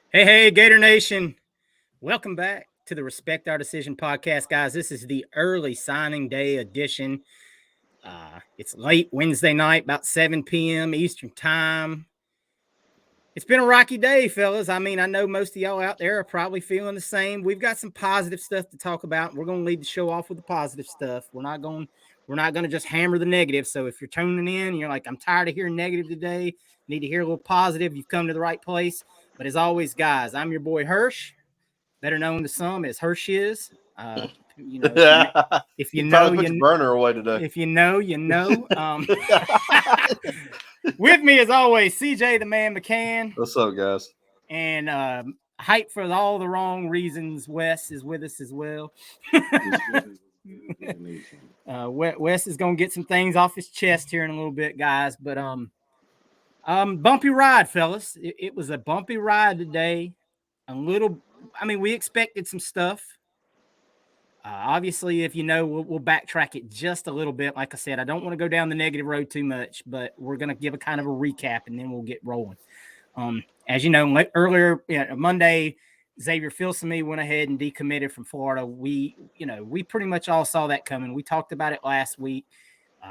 Hey, Gator Nation. Welcome back to the Respect Our Decision podcast, guys. This is the early signing day edition. It's late Wednesday night, about 7 p.m. Eastern Time. It's been a rocky day, fellas. I mean, I know most of y'all out there are probably feeling the same. We've got some positive stuff to talk about. We're going to lead the show off with the positive stuff. We're not going to just hammer the negative. So if you're tuning in and you're like, I'm tired of hearing negative today, need to hear a little positive, you've come to the right place. But as always, guys, I'm your boy Hirsch, better known to some as Hirsch is. You know, if you You know, probably put your burner away today. if you know, you know. With me as always, CJ the man McCann, What's up, guys? and hype for all the wrong reasons. Wes is with us as well. Wes is gonna get some things off his chest here in a little bit, guys. But bumpy ride, fellas. It was a bumpy ride today. A little. I mean, we expected some stuff. Obviously, if you know, we'll backtrack it just a little bit. Like I said, I don't want to go down the negative road too much, but we're going to give a kind of a recap and then we'll get rolling. As you know, earlier Monday, Xavier Filsaime went ahead and decommitted from Florida. We pretty much all saw that coming. We talked about it last week.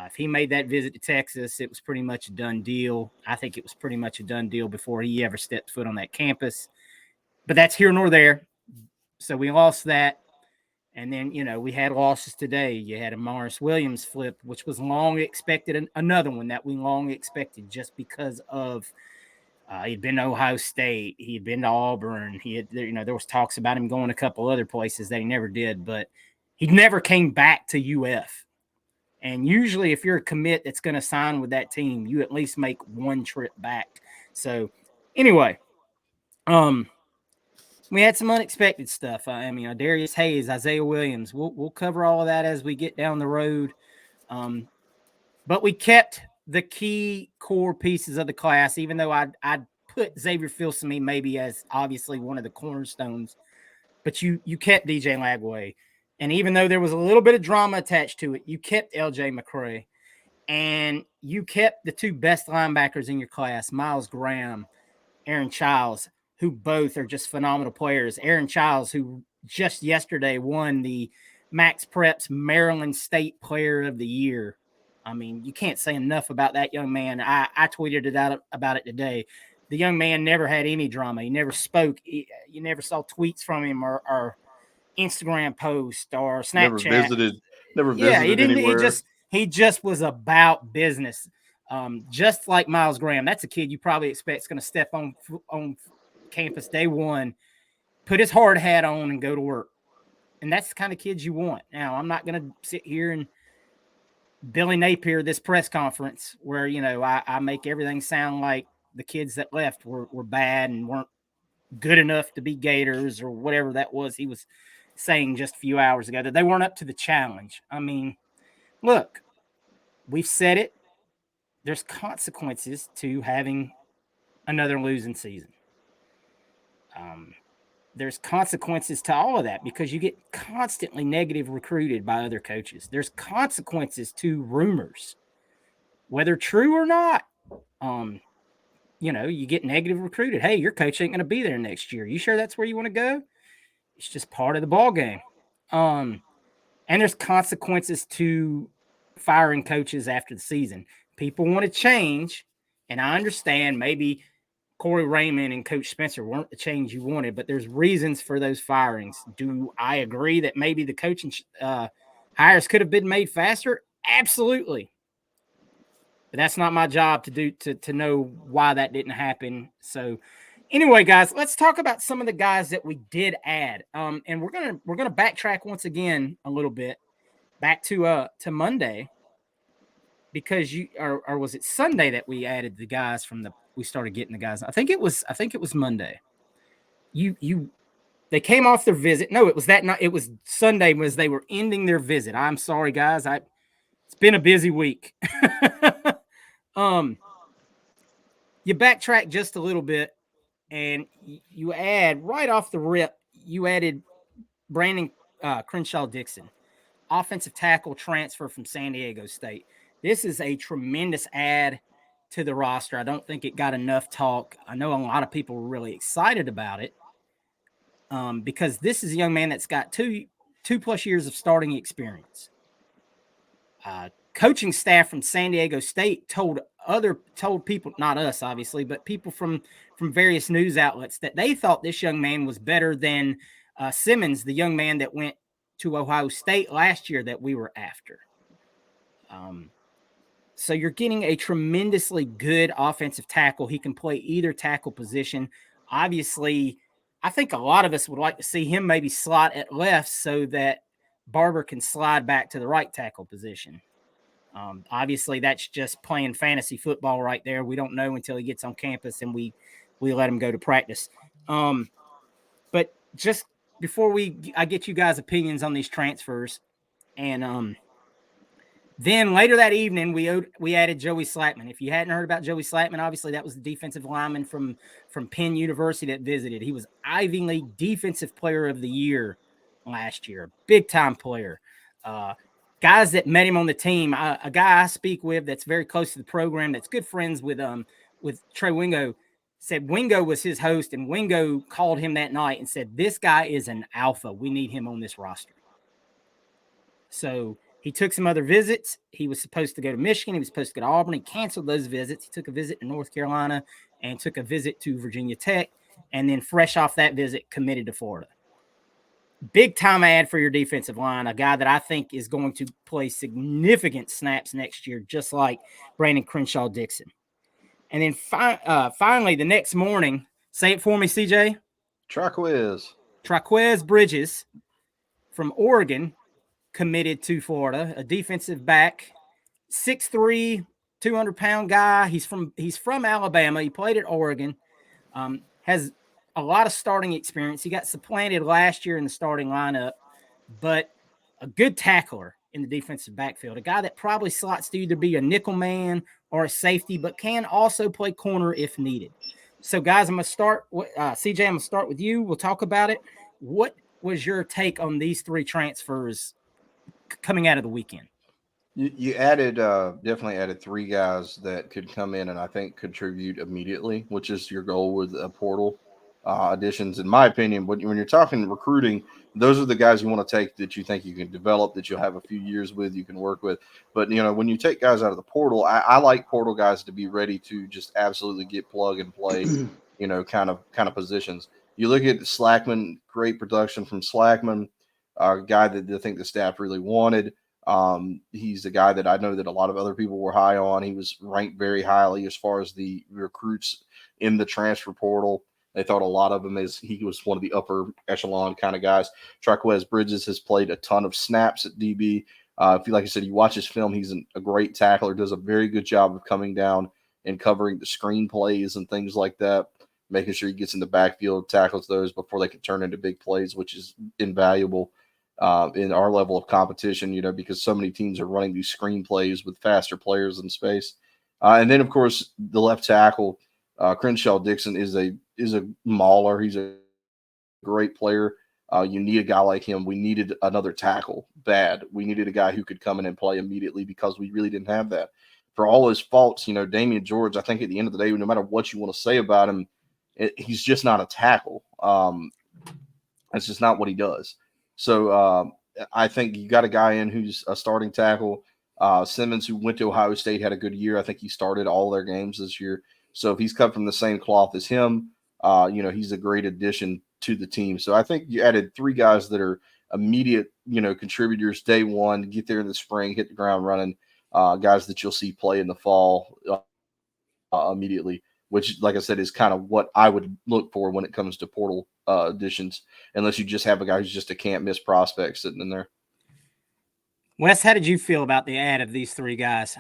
If he made that visit to Texas, it was pretty much a done deal. I think it was pretty much a done deal before he ever stepped foot on that campus. But that's here nor there. So we lost that. And then, we had losses today. You had a Morris Williams flip, which was long expected, another one that we long expected just because of he'd been to Ohio State. He had been to Auburn. There was talks about him going a couple other places that he never did, but he never came back to UF. And usually if you're a commit that's going to sign with that team, you at least make one trip back. So anyway, we had some unexpected stuff. Darius Hayes, Isaiah Williams. We'll cover all of that as we get down the road. But we kept the key core pieces of the class, even though I'd put Xavier Filsaime maybe as obviously one of the cornerstones. But you kept DJ Lagway. And even though there was a little bit of drama attached to it, you kept LJ McCray. And you kept the two best linebackers in your class, Miles Graham, Aaron Childs, who both are just phenomenal players. Aaron Childs, who just yesterday won the Max Preps Maryland State Player of the Year. I mean, you can't say enough about that young man. I tweeted it out about it today. The young man never had any drama. He never spoke. You never saw tweets from him or Instagram posts or Snapchat. Never Yeah, he visited didn't. anywhere. He just was about business. Just like Miles Graham, that's a kid you probably expect is going to step on campus day one, put his hard hat on, and go to work. And that's the kind of kids you want. Now, I'm not going to sit here and Billy Napier this press conference where I make everything sound like the kids that left were bad and weren't good enough to be Gators or whatever that was he was saying just a few hours ago, that they weren't up to the challenge. I mean, look, we've said it. There's consequences to having another losing season. There's consequences to all of that because you get constantly negative recruited by other coaches. There's consequences to rumors, whether true or not. You get negative recruited. Hey, your coach ain't going to be there next year. You sure that's where you want to go? It's just part of the ball game. And there's consequences to firing coaches after the season. People want to change, and I understand maybe Corey Raymond and Coach Spencer weren't the change you wanted, but there's reasons for those firings. Do I agree that maybe the coaching hires could have been made faster? Absolutely. But that's not my job to do to know why that didn't happen. So anyway, guys, let's talk about some of the guys that we did add. And we're gonna backtrack once again a little bit back to Monday, because or was it Sunday that we added the guys we started getting the guys. I think it was Monday. They came off their visit. No, it was that night. It was Sunday as they were ending their visit. I'm sorry, guys. It's been a busy week. You backtrack just a little bit, and you add right off the rip. You added Brandon Crenshaw Dixon, offensive tackle transfer from San Diego State. This is a tremendous add. to the roster. I don't think it got enough talk. I know a lot of people were really excited about it because this is a young man that's got two plus years of starting experience. Coaching staff from San Diego State told people, not us obviously, but people from various news outlets that they thought this young man was better than Simmons, the young man that went to Ohio State last year that we were after. So you're getting a tremendously good offensive tackle. He can play either tackle position. Obviously, I think a lot of us would like to see him maybe slot at left so that Barber can slide back to the right tackle position. Obviously, that's just playing fantasy football right there. We don't know until he gets on campus and we let him go to practice. But just before I get you guys' opinions on these transfers, and then later that evening, we added Joey Slackman. If you hadn't heard about Joey Slackman, obviously that was the defensive lineman from Penn University that visited. He was Ivy League Defensive Player of the Year last year, big time player. Guys that met him on the team, a guy I speak with that's very close to the program, that's good friends with Trey Wingo, said Wingo was his host, and Wingo called him that night and said, "This guy is an alpha. We need him on this roster." So he took some other visits. He was supposed to go to Michigan. He was supposed to go to Auburn. He canceled those visits. He took a visit to North Carolina and took a visit to Virginia Tech, and then fresh off that visit, committed to Florida. Big time ad for your defensive line, a guy that I think is going to play significant snaps next year, just like Brandon Crenshaw Dixon. And then finally, the next morning, say it for me, CJ. Traquez Bridges from Oregon committed to Florida, a defensive back, 6'3", 200-pound guy. He's from Alabama. He played at Oregon. Has a lot of starting experience. He got supplanted last year in the starting lineup, but a good tackler in the defensive backfield, a guy that probably slots to either be a nickel man or a safety, but can also play corner if needed. So, guys, I'm going to start with CJ. I'm going to start with you. We'll talk about it. What was your take on these three transfers coming out of the weekend? You definitely added three guys that could come in and I think contribute immediately, which is your goal with portal additions. In my opinion, when you're talking recruiting, those are the guys you want to take that you think you can develop, that you'll have a few years with, you can work with. But, when you take guys out of the portal, I like portal guys to be ready to just absolutely get plug and play, kind of positions. You look at Slackman, great production from Slackman, a guy that I think the staff really wanted. He's the guy that I know that a lot of other people were high on. He was ranked very highly as far as the recruits in the transfer portal. They thought a lot of him as he was one of the upper echelon kind of guys. Traquez Bridges has played a ton of snaps at DB. If you, like I said, you watch his film, he's a great tackler, does a very good job of coming down and covering the screen plays and things like that, making sure he gets in the backfield, tackles those before they can turn into big plays, which is invaluable in our level of competition, because so many teams are running these screen plays with faster players in space. And then, of course, the left tackle, Crenshaw Dixon is a mauler. He's a great player. You need a guy like him. We needed another tackle bad. We needed a guy who could come in and play immediately because we really didn't have that. For all his faults, Damian George, I think at the end of the day, no matter what you want to say about him, he's just not a tackle. That's just not what he does. So I think you got a guy in who's a starting tackle. Simmons, who went to Ohio State, had a good year. I think he started all their games this year. So if he's cut from the same cloth as him, he's a great addition to the team. So I think you added three guys that are immediate, contributors day one, get there in the spring, hit the ground running, guys that you'll see play in the fall immediately, which, like I said, is kind of what I would look for when it comes to portal additions, unless you just have a guy who's just a can't-miss prospect sitting in there. Wes, how did you feel about the ad of these three guys?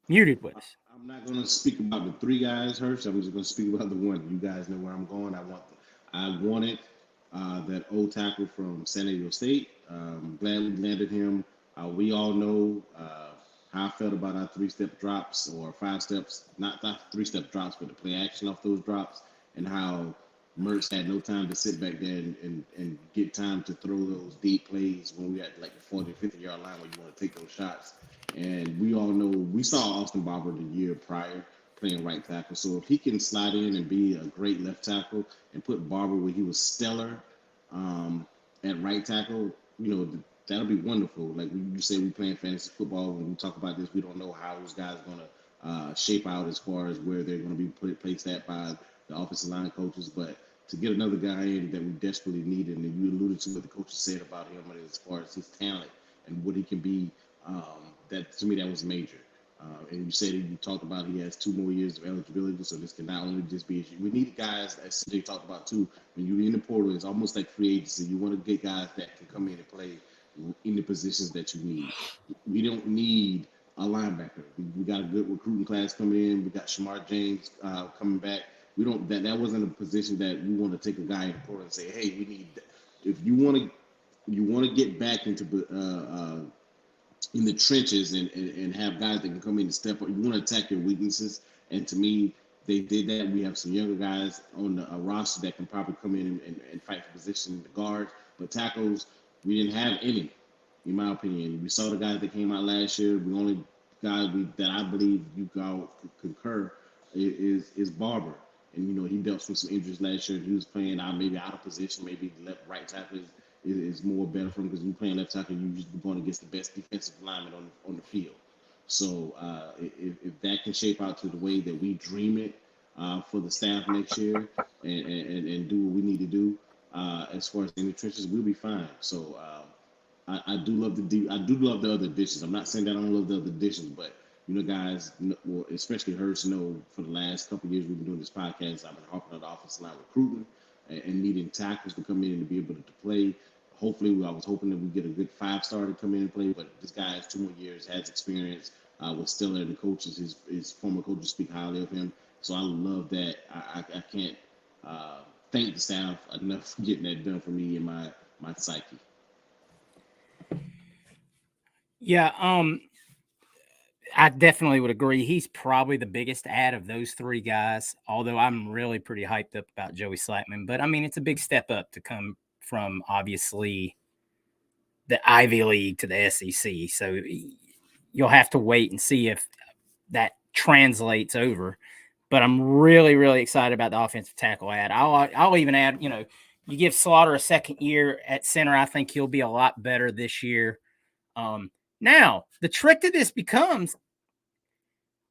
Muted, Wes. I'm not going to speak about the three guys, Hirsch. I'm just going to speak about the one. You guys know where I'm going. I wanted that old tackle from San Diego State. Gladly landed him. We all know how I felt about our three-step drops or five steps, not three-step drops, but the play action off those drops, and how Mertz had no time to sit back there and get time to throw those deep plays when we at like the 40, 50-yard line where you want to take those shots. And we all know we saw Austin Barber the year prior playing right tackle. So if he can slide in and be a great left tackle and put Barber where he was stellar um, at right tackle, that'll be wonderful. Like you say, we playing fantasy football. When we talk about this, we don't know how those guys are gonna shape out as far as where they're gonna be placed at by the offensive line coaches. But to get another guy in that we desperately needed, and you alluded to what the coaches said about him as far as his talent and what he can be. Um, that to me that was major. And you said you talked about he has 2 more years of eligibility, so this can not only just be we need guys as they talked about too. When you're in the portal, it's almost like free agency. You want to get guys that can come in and play in the positions that you need. We don't need a linebacker. We got a good recruiting class coming in. We got Shamar James coming back. We don't that wasn't a position that we want to take a guy in the portal and say, hey, we need. If you want to get back into in the trenches and have guys that can come in and step up. You want to attack your weaknesses, and to me, they did that. We have some younger guys on the roster that can probably come in and fight for position in the guard, but tackles we didn't have any, in my opinion. We saw the guys that came out last year. The only guy that I believe you all concur is Barber, and he dealt with some injuries last year. He was playing out maybe out of position, maybe left right tackle is more better for him because you playing left tackle, you're just going against the best defensive lineman on the field. So if that can shape out to the way that we dream it for the staff next year and do what we need to do as far as in the trenches, we'll be fine. So I do love the other additions. I'm not saying that I don't love the other additions, but guys, well, especially Hurst, for the last couple of years we've been doing this podcast, I've been harping on the offensive line recruiting and needing tackles to come in and to be able to play. Hopefully, I was hoping that we get a good 5-star to come in and play, but this guy has 2 more years, has experience, was still there. The coaches, his former coaches speak highly of him. So I love that. I can't thank the staff enough for getting that done for me in my psyche. Yeah, I definitely would agree. He's probably the biggest ad of those 3 guys, although I'm really pretty hyped up about Joey Slackman. But, I mean, it's a big step up to come from, obviously, the Ivy League to the SEC. So you'll have to wait and see if that translates over. But I'm really, really excited about the offensive tackle ad. I'll even add, you give Slaughter a second year at center. I think he'll be a lot better this year. Now, the trick to this becomes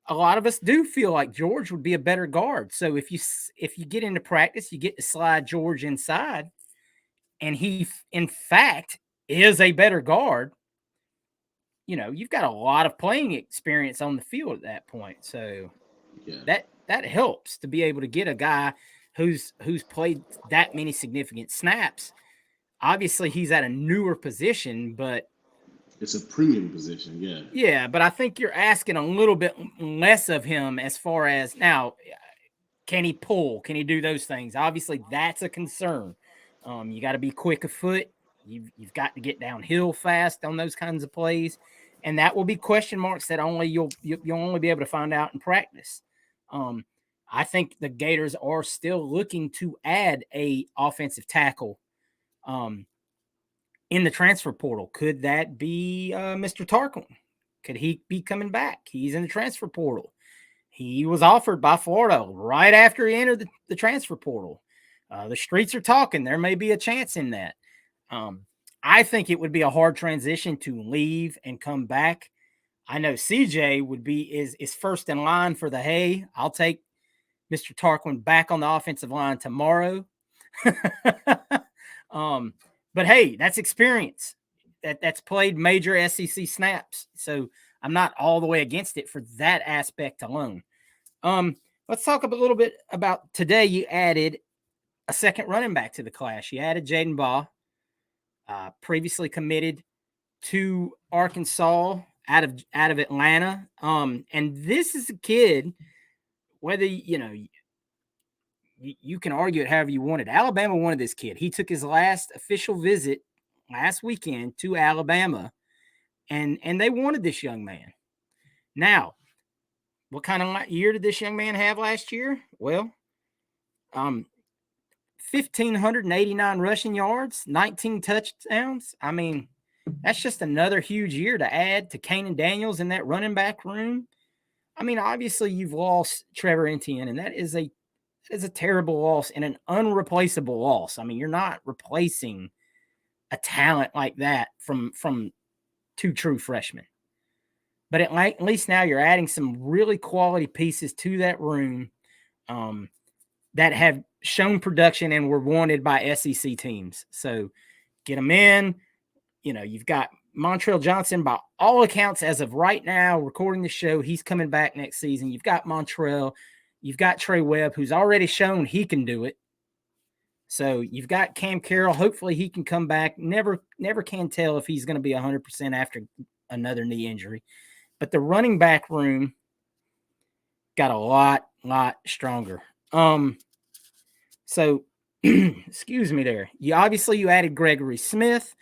a lot of us do feel like George would be a better guard. So if you get into practice, you get to slide George inside, and he, in fact, is a better guard. You've got a lot of playing experience on the field at that point. So that helps to be able to get a guy who's played that many significant snaps. Obviously, he's at a newer position, but it's a premium position. Yeah. Yeah, but I think you're asking a little bit less of him as far as now, can he pull? Can he do those things? Obviously, that's a concern. You got to be quick of foot. You've got to get downhill fast on those kinds of plays, and that will be question marks that you'll only be able to find out in practice. I think the Gators are still looking to add a offensive tackle in the transfer portal. Could that be Mr. Tarquin? Could he be coming back? He's in the transfer portal. He was offered by Florida right after he entered the transfer portal. The streets are talking. There may be a chance in that. I think it would be a hard transition to leave and come back. I know CJ is first in line for the hey. I'll take Mr. Tarquin back on the offensive line tomorrow. But hey, that's experience. That's played major SEC snaps. So I'm not all the way against it for that aspect alone. Let's talk a little bit about today. You added a second running back to the class. You added Jaden Baugh, previously committed to Arkansas out of Atlanta. And this is a kid, whether you can argue it however you wanted. Alabama wanted this kid. He took his last official visit last weekend to Alabama, and they wanted this young man. Now, what kind of year did this young man have last year? Well, 1,589 rushing yards, 19 touchdowns. I mean, That's just another huge year to add to Kanan Daniels in that running back room. I mean, obviously you've lost Trevor Etienne, and that is a terrible loss and an unreplaceable loss. I mean, you're not replacing a talent like that from two true freshmen. But at least now you're adding some really quality pieces to that room that have shown production and were wanted by SEC teams. So get them in. You know, you've got Montrell Johnson, by all accounts, as of right now, recording the show, he's coming back next season. You've got Montrell. You've got Trey Webb, who's already shown he can do it. So you've got Cam Carroll. Hopefully he can come back. Never can tell if he's going to be 100% after another knee injury. But the running back room got a lot stronger. So excuse me there. You added Gregory Smith,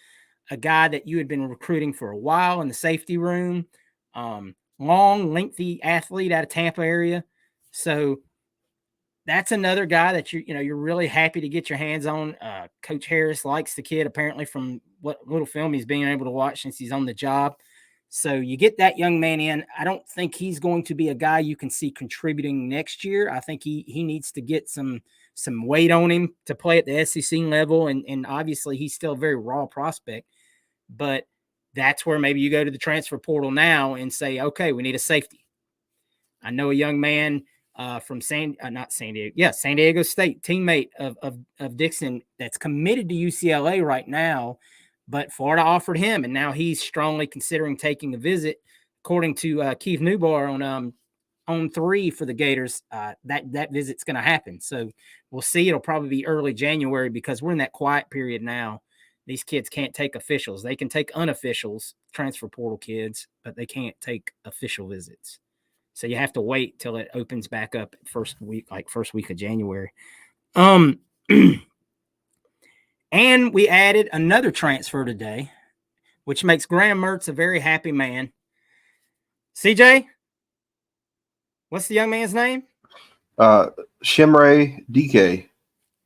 a guy that you had been recruiting for a while in the safety room. Long, lengthy athlete out of Tampa area. So that's another guy that you're really happy to get your hands on. Coach Harris likes the kid, apparently, from what little film he's been able to watch since he's on the job. So you get that young man in. I don't think he's going to be a guy you can see contributing next year. I think he needs to get some weight on him to play at the SEC level, and obviously he's still a very raw prospect. But that's where maybe you go to the transfer portal now and say, okay, we need a safety. I know a young man from San Diego State, teammate of Dixon, that's committed to UCLA right now, but Florida offered him, and now he's strongly considering taking a visit. According to Keith Newbar on 3 for the Gators, that visit's going to happen. So we'll see. It'll probably be early January because we're in that quiet period now. These kids can't take officials. They can take unofficials, transfer portal kids, but they can't take official visits. So you have to wait till it opens back up first week of January. And we added another transfer today, which makes Graham Mertz a very happy man. CJ, what's the young man's name? Shimray DK.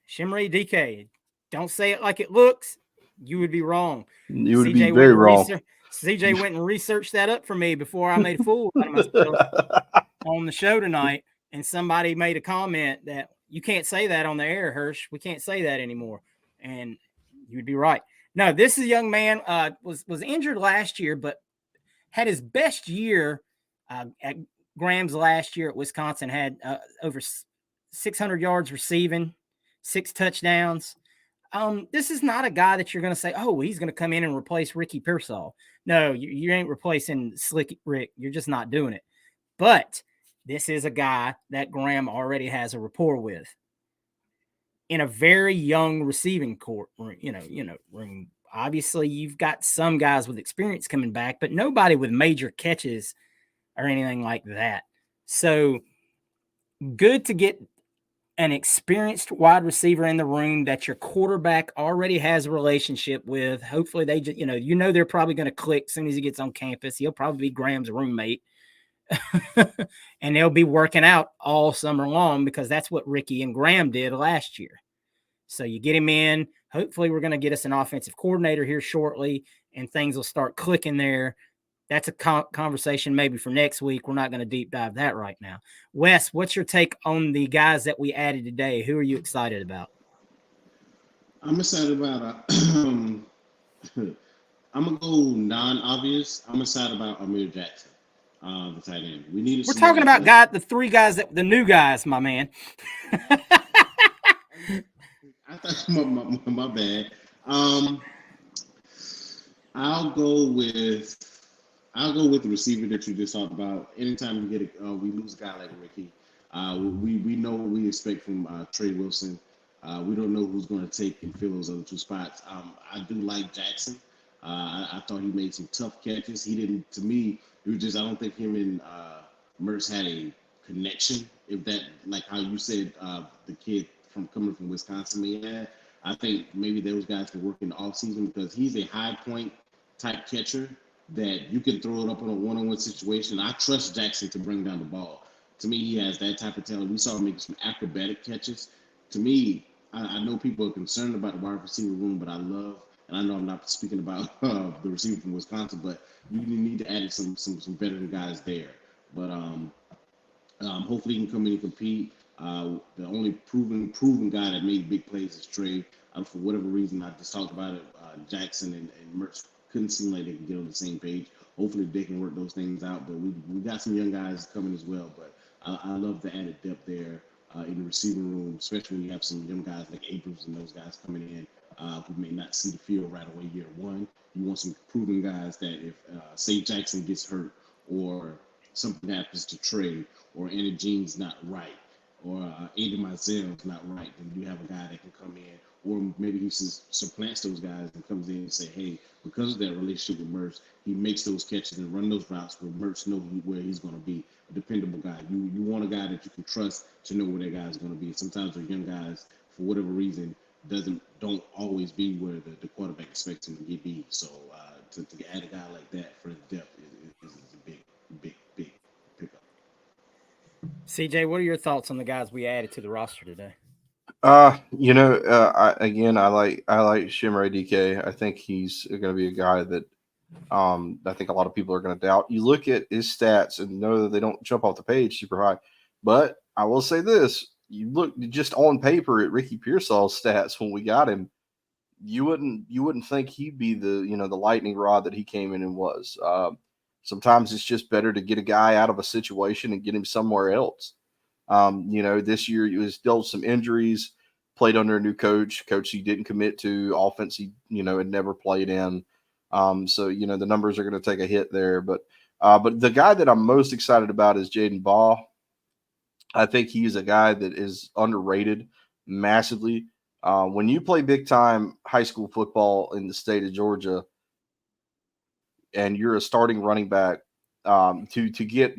Shimray DK. Don't say it like it looks. You would be wrong. You would be very wrong. CJ went and researched that up for me before I made a fool out of myself on the show tonight. And somebody made a comment that you can't say that on the air, Hirsch. We can't say that anymore. And you'd be right. No, this is a young man was injured last year, but had his best year at Graham's last year at Wisconsin. Had over 600 yards receiving, 6 touchdowns. This is not a guy that you're going to say, oh, he's going to come in and replace Ricky Pearsall. No, you ain't replacing Slick Rick. You're just not doing it. But this is a guy that Graham already has a rapport with in a very young receiving court. Room. Obviously, you've got some guys with experience coming back, but nobody with major catches or anything like that. So good to get an experienced wide receiver in the room that your quarterback already has a relationship with. Hopefully they just, they're probably going to click as soon as he gets on campus. He'll probably be Graham's roommate. And they'll be working out all summer long because that's what Ricky and Graham did last year. So you get him in. Hopefully we're going to get us an offensive coordinator here shortly and things will start clicking there. That's a conversation maybe for next week. We're not going to deep dive that right now. Wes, what's your take on the guys that we added today? Who are you excited about? I'm excited about I'm going to go non-obvious. I'm excited about Amir Jackson, the tight end. We're talking about the 3 guys, the new guys, my man. I thought my bad. I'll go with the receiver that you just talked about. Anytime we get we lose a guy like Ricky, we know what we expect from Trey Wilson. We don't know who's going to take and fill those other 2 spots. I do like Jackson. I thought he made some tough catches. He didn't. To me, it was just I don't think him and Mertz had a connection. If that, like how you said, the kid coming from Wisconsin may have. I think maybe those guys can work in the offseason because he's a high point type catcher that you can throw it up on a one-on-one situation. I trust Jackson to bring down the ball. To me, he has that type of talent. We saw him make some acrobatic catches. To me, I know people are concerned about the wide receiver room, but I love And I know I'm not speaking about the receiver from Wisconsin, but you need to add some veteran guys there. But hopefully he can come in and compete. The only proven guy that made big plays is Trey. For whatever reason, I just talked about it. Jackson and Mertz couldn't seem like they could get on the same page. Hopefully they can work those things out. But we got some young guys coming as well. But I love the added depth there in the receiving room, especially when you have some young guys like Abrams and those guys coming in who may not see the field right away year one. You want some proven guys that if, say, Jackson gets hurt or something happens to Trey or Andy Jean's not right or Andy Mizell's not right, then you have a guy that can come in, or maybe he supplants those guys and comes in and say, hey, because of that relationship with Mertz, he makes those catches and run those routes where Mertz knows where he's going to be, a dependable guy. You want a guy that you can trust to know where that guy is going to be. Sometimes the young guys, for whatever reason, don't always be where the quarterback expects him to be. So to add a guy like that for the depth is a big pickup. CJ, what are your thoughts on the guys we added to the roster today? I like Shimray DK. I think he's going to be a guy that I think a lot of people are going to doubt. You look at his stats and know that they don't jump off the page super high. But I will say this: you look just on paper at Ricky Pearsall's stats when we got him, you wouldn't think he'd be the lightning rod that he came in and was. Sometimes it's just better to get a guy out of a situation and get him somewhere else. This year he was dealt with some injuries, played under a new coach he didn't commit to, offense he had never played in. So the numbers are going to take a hit there. But the guy that I'm most excited about is Jaden Baugh. I think he's a guy that is underrated massively. When you play big time high school football in the state of Georgia, and you're a starting running back, to get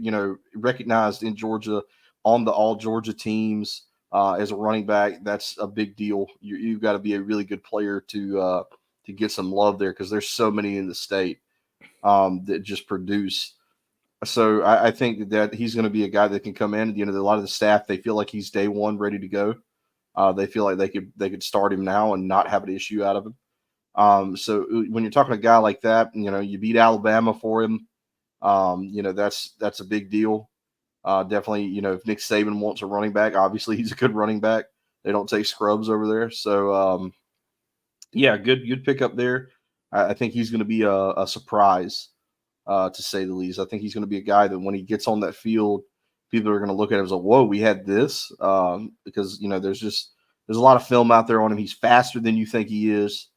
recognized in Georgia on the all Georgia teams as a running back, that's a big deal. You've got to be a really good player to get some love there, because there's so many in the state that just produce. So I think that he's going to be a guy that can come in. A lot of the staff, they feel like he's day one ready to go. They feel like they could start him now and not have an issue out of him. So when you're talking to a guy like that, you beat Alabama for him. That's a big deal. Definitely, if Nick Saban wants a running back, obviously he's a good running back. They don't take scrubs over there. So, good pick up there. I think he's going to be a surprise, to say the least. I think he's going to be a guy that when he gets on that field, people are going to look at him as like, whoa, we had this. Because, there's a lot of film out there on him. He's faster than you think he is,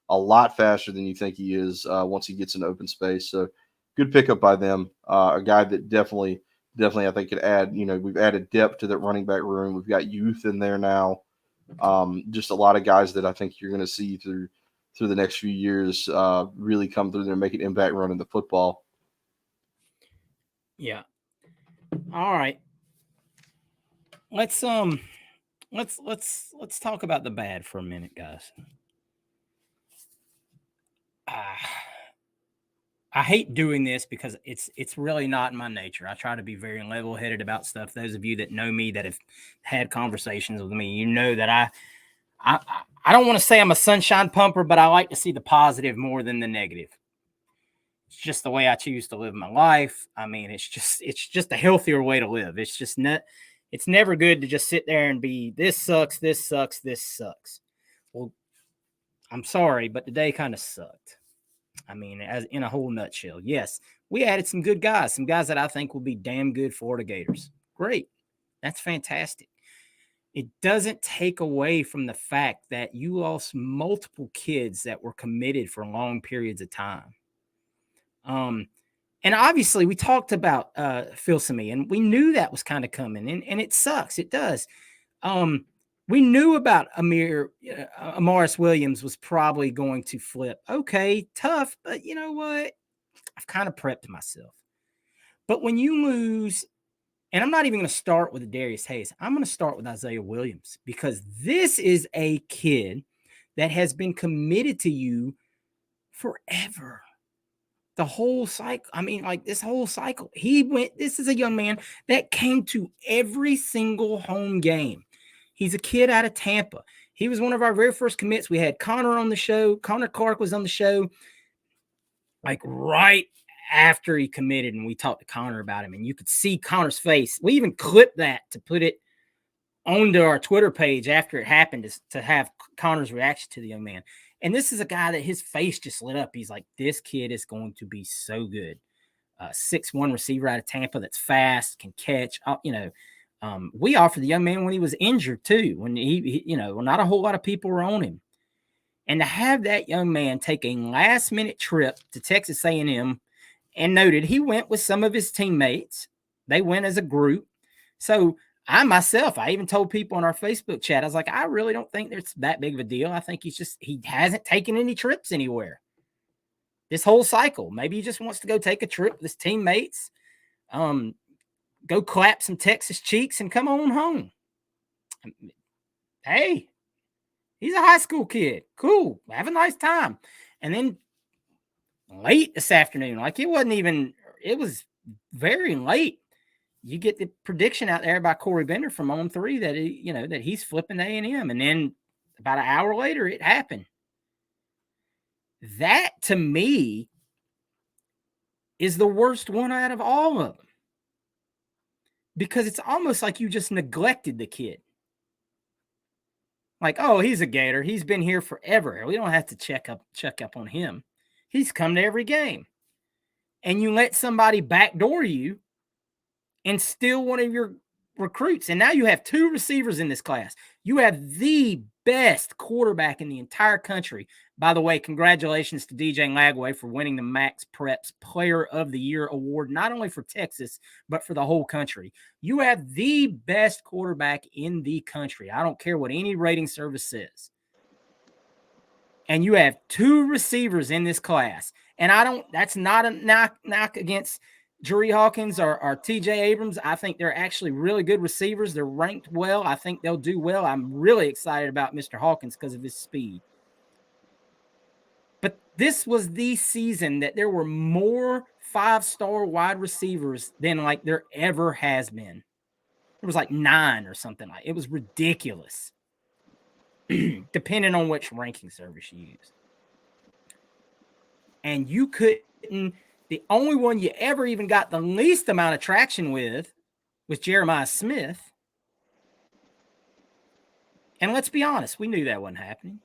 a lot faster than you think he is once he gets in open space. So good pickup by them. A guy that definitely I think could add, we've added depth to that running back room. We've got youth in there now. Just a lot of guys that I think you're going to see through the next few years really come through there and make an impact running the football. Yeah. All right. Let's talk about the bad for a minute, guys. I hate doing this because it's really not in my nature. I try to be very level-headed about stuff. Those of you that know me, that have had conversations with me, you know that I don't want to say I'm a sunshine pumper, but I like to see the positive more than the negative. It's just the way I choose to live my life. I mean, it's just a healthier way to live. It's just it's never good to just sit there and be, this sucks, this sucks, this sucks. Well, I'm sorry, but today kind of sucked. I mean, as in a whole nutshell. Yes, we added some good guys, some guys that I think will be damn good Florida Gators. Great. That's fantastic. It doesn't take away from the fact that you lost multiple kids that were committed for long periods of time. And obviously we talked about Filsamy, and we knew that was kind of coming, and it sucks. It does. We knew about Amaris Williams was probably going to flip. Okay, tough, but you know what? I've kind of prepped myself. But when you lose, and I'm not even going to start with Darius Hayes, I'm going to start with Isaiah Williams, because this is a kid that has been committed to you forever. The whole cycle. I mean, like this whole cycle. This is a young man that came to every single home game. He's a kid out of Tampa. He was one of our very first commits. We had Connor on the show. Connor Clark was on the show like right after he committed, and we talked to Connor about him, and you could see Connor's face. We even clipped that to put it onto our Twitter page after it happened to have Connor's reaction to the young man. And this is a guy that his face just lit up. He's like, this kid is going to be so good. 6'1" receiver out of Tampa that's fast, can catch. We offered the young man when he was injured too, when he not a whole lot of people were on him. And to have that young man take a last-minute trip to Texas A&M, and noted he went with some of his teammates. They went as a group. So I even told people on our Facebook chat, I was like, I really don't think there's that big of a deal. I think he hasn't taken any trips anywhere this whole cycle. Maybe he just wants to go take a trip with his teammates, go clap some Texas cheeks and come on home. Hey, he's a high school kid. Cool. Have a nice time. And then late this afternoon, like it was very late. You get the prediction out there by Corey Bender from On 3 that that he's flipping to A&M. And then about an hour later, it happened. That to me is the worst one out of all of them. Because it's almost like you just neglected the kid. Like, oh, he's a Gator. He's been here forever. We don't have to check up on him. He's come to every game. And you let somebody backdoor you and steal one of your recruits. And now you have 2 receivers in this class. You have the best quarterback in the entire country. By the way, congratulations to DJ Lagway for winning the Max Preps Player of the Year award, not only for Texas, but for the whole country. You have the best quarterback in the country. I don't care what any rating service says. And you have 2 receivers in this class. And that's not a knock against Drury Hawkins or TJ Abrams. I think they're actually really good receivers. They're ranked well. I think they'll do well. I'm really excited about Mr. Hawkins because of his speed. But this was the season that there were more 5-star wide receivers than like there ever has been. There was like 9 or something like. It was ridiculous. Depending on which ranking service you use. And you couldn't. The only one you ever even got the least amount of traction with was Jeremiah Smith. And let's be honest, we knew that wasn't happening.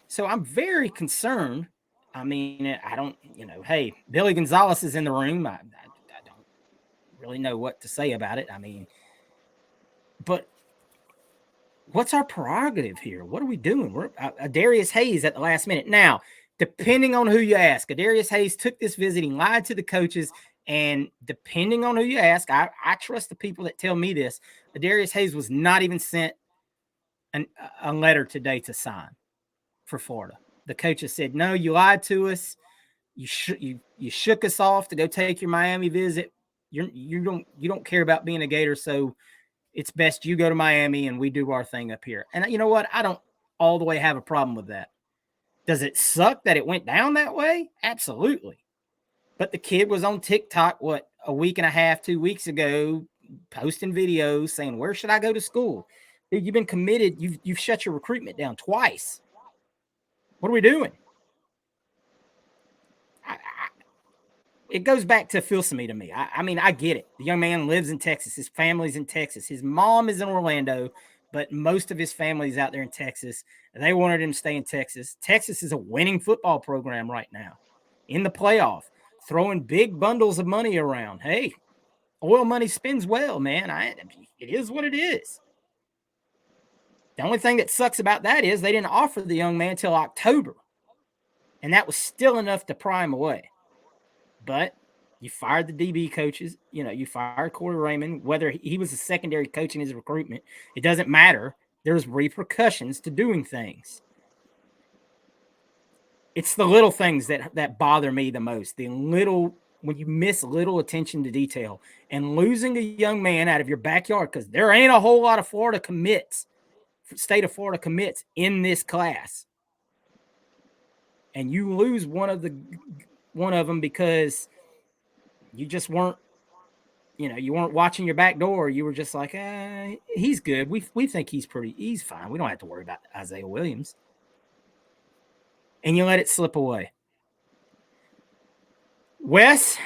So I'm very concerned. I mean, I don't, hey, Billy Gonzalez is in the room. I don't really know what to say about it. I mean, but what's our prerogative here? What are we doing? We're Darius Hayes at the last minute. Now, depending on who you ask, Darius Hayes took this visit, he lied to the coaches, and depending on who you ask, I trust the people that tell me this. Darius Hayes was not even sent a letter today to sign for Florida. The coaches said, no, you lied to us. You shook us off to go take your Miami visit. You don't care about being a Gator, so it's best you go to Miami and we do our thing up here. And you know what? I don't all the way have a problem with that. Does it suck that it went down that way? Absolutely. But the kid was on TikTok, a week and a half, 2 weeks ago, posting videos saying, where should I go to school? Dude, you've been committed. You've shut your recruitment down twice. What are we doing? It goes back to Filsamy to me. I mean, I get it. The young man lives in Texas. His family's in Texas. His mom is in Orlando, but most of his family's out there in Texas. They wanted him to stay in Texas. Texas is a winning football program right now in the playoff, throwing big bundles of money around. Hey, oil money spends well, man. It is what it is. The only thing that sucks about that is they didn't offer the young man until October, and that was still enough to pry him away. But you fired the DB coaches. You fired Corey Raymond, whether he was a secondary coach in his recruitment. It doesn't matter. There's repercussions to doing things. It's the little things that bother me the most. When you miss little attention to detail and losing a young man out of your backyard, because there ain't a whole lot of state of Florida commits in this class. And you lose one of them because you just weren't you weren't watching your back door. You were just like, he's good. We think he's fine. We don't have to worry about Isaiah Williams. And you let it slip away. Wes,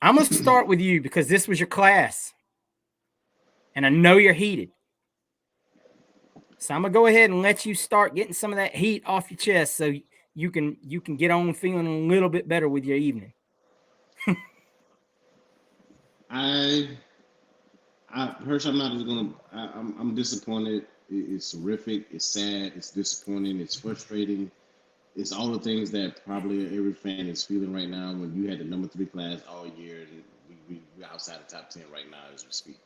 I'm going to start with you because this was your class. And I know you're heated. So I'm going to go ahead and let you start getting some of that heat off your chest so you can get on feeling a little bit better with your evening. Hirsch, I'm not just gonna. I'm disappointed. It's horrific. It's sad. It's disappointing. It's frustrating. It's all the things that probably every fan is feeling right now. When you had the number 3 class all year, and we're outside the top 10 right now as we speak.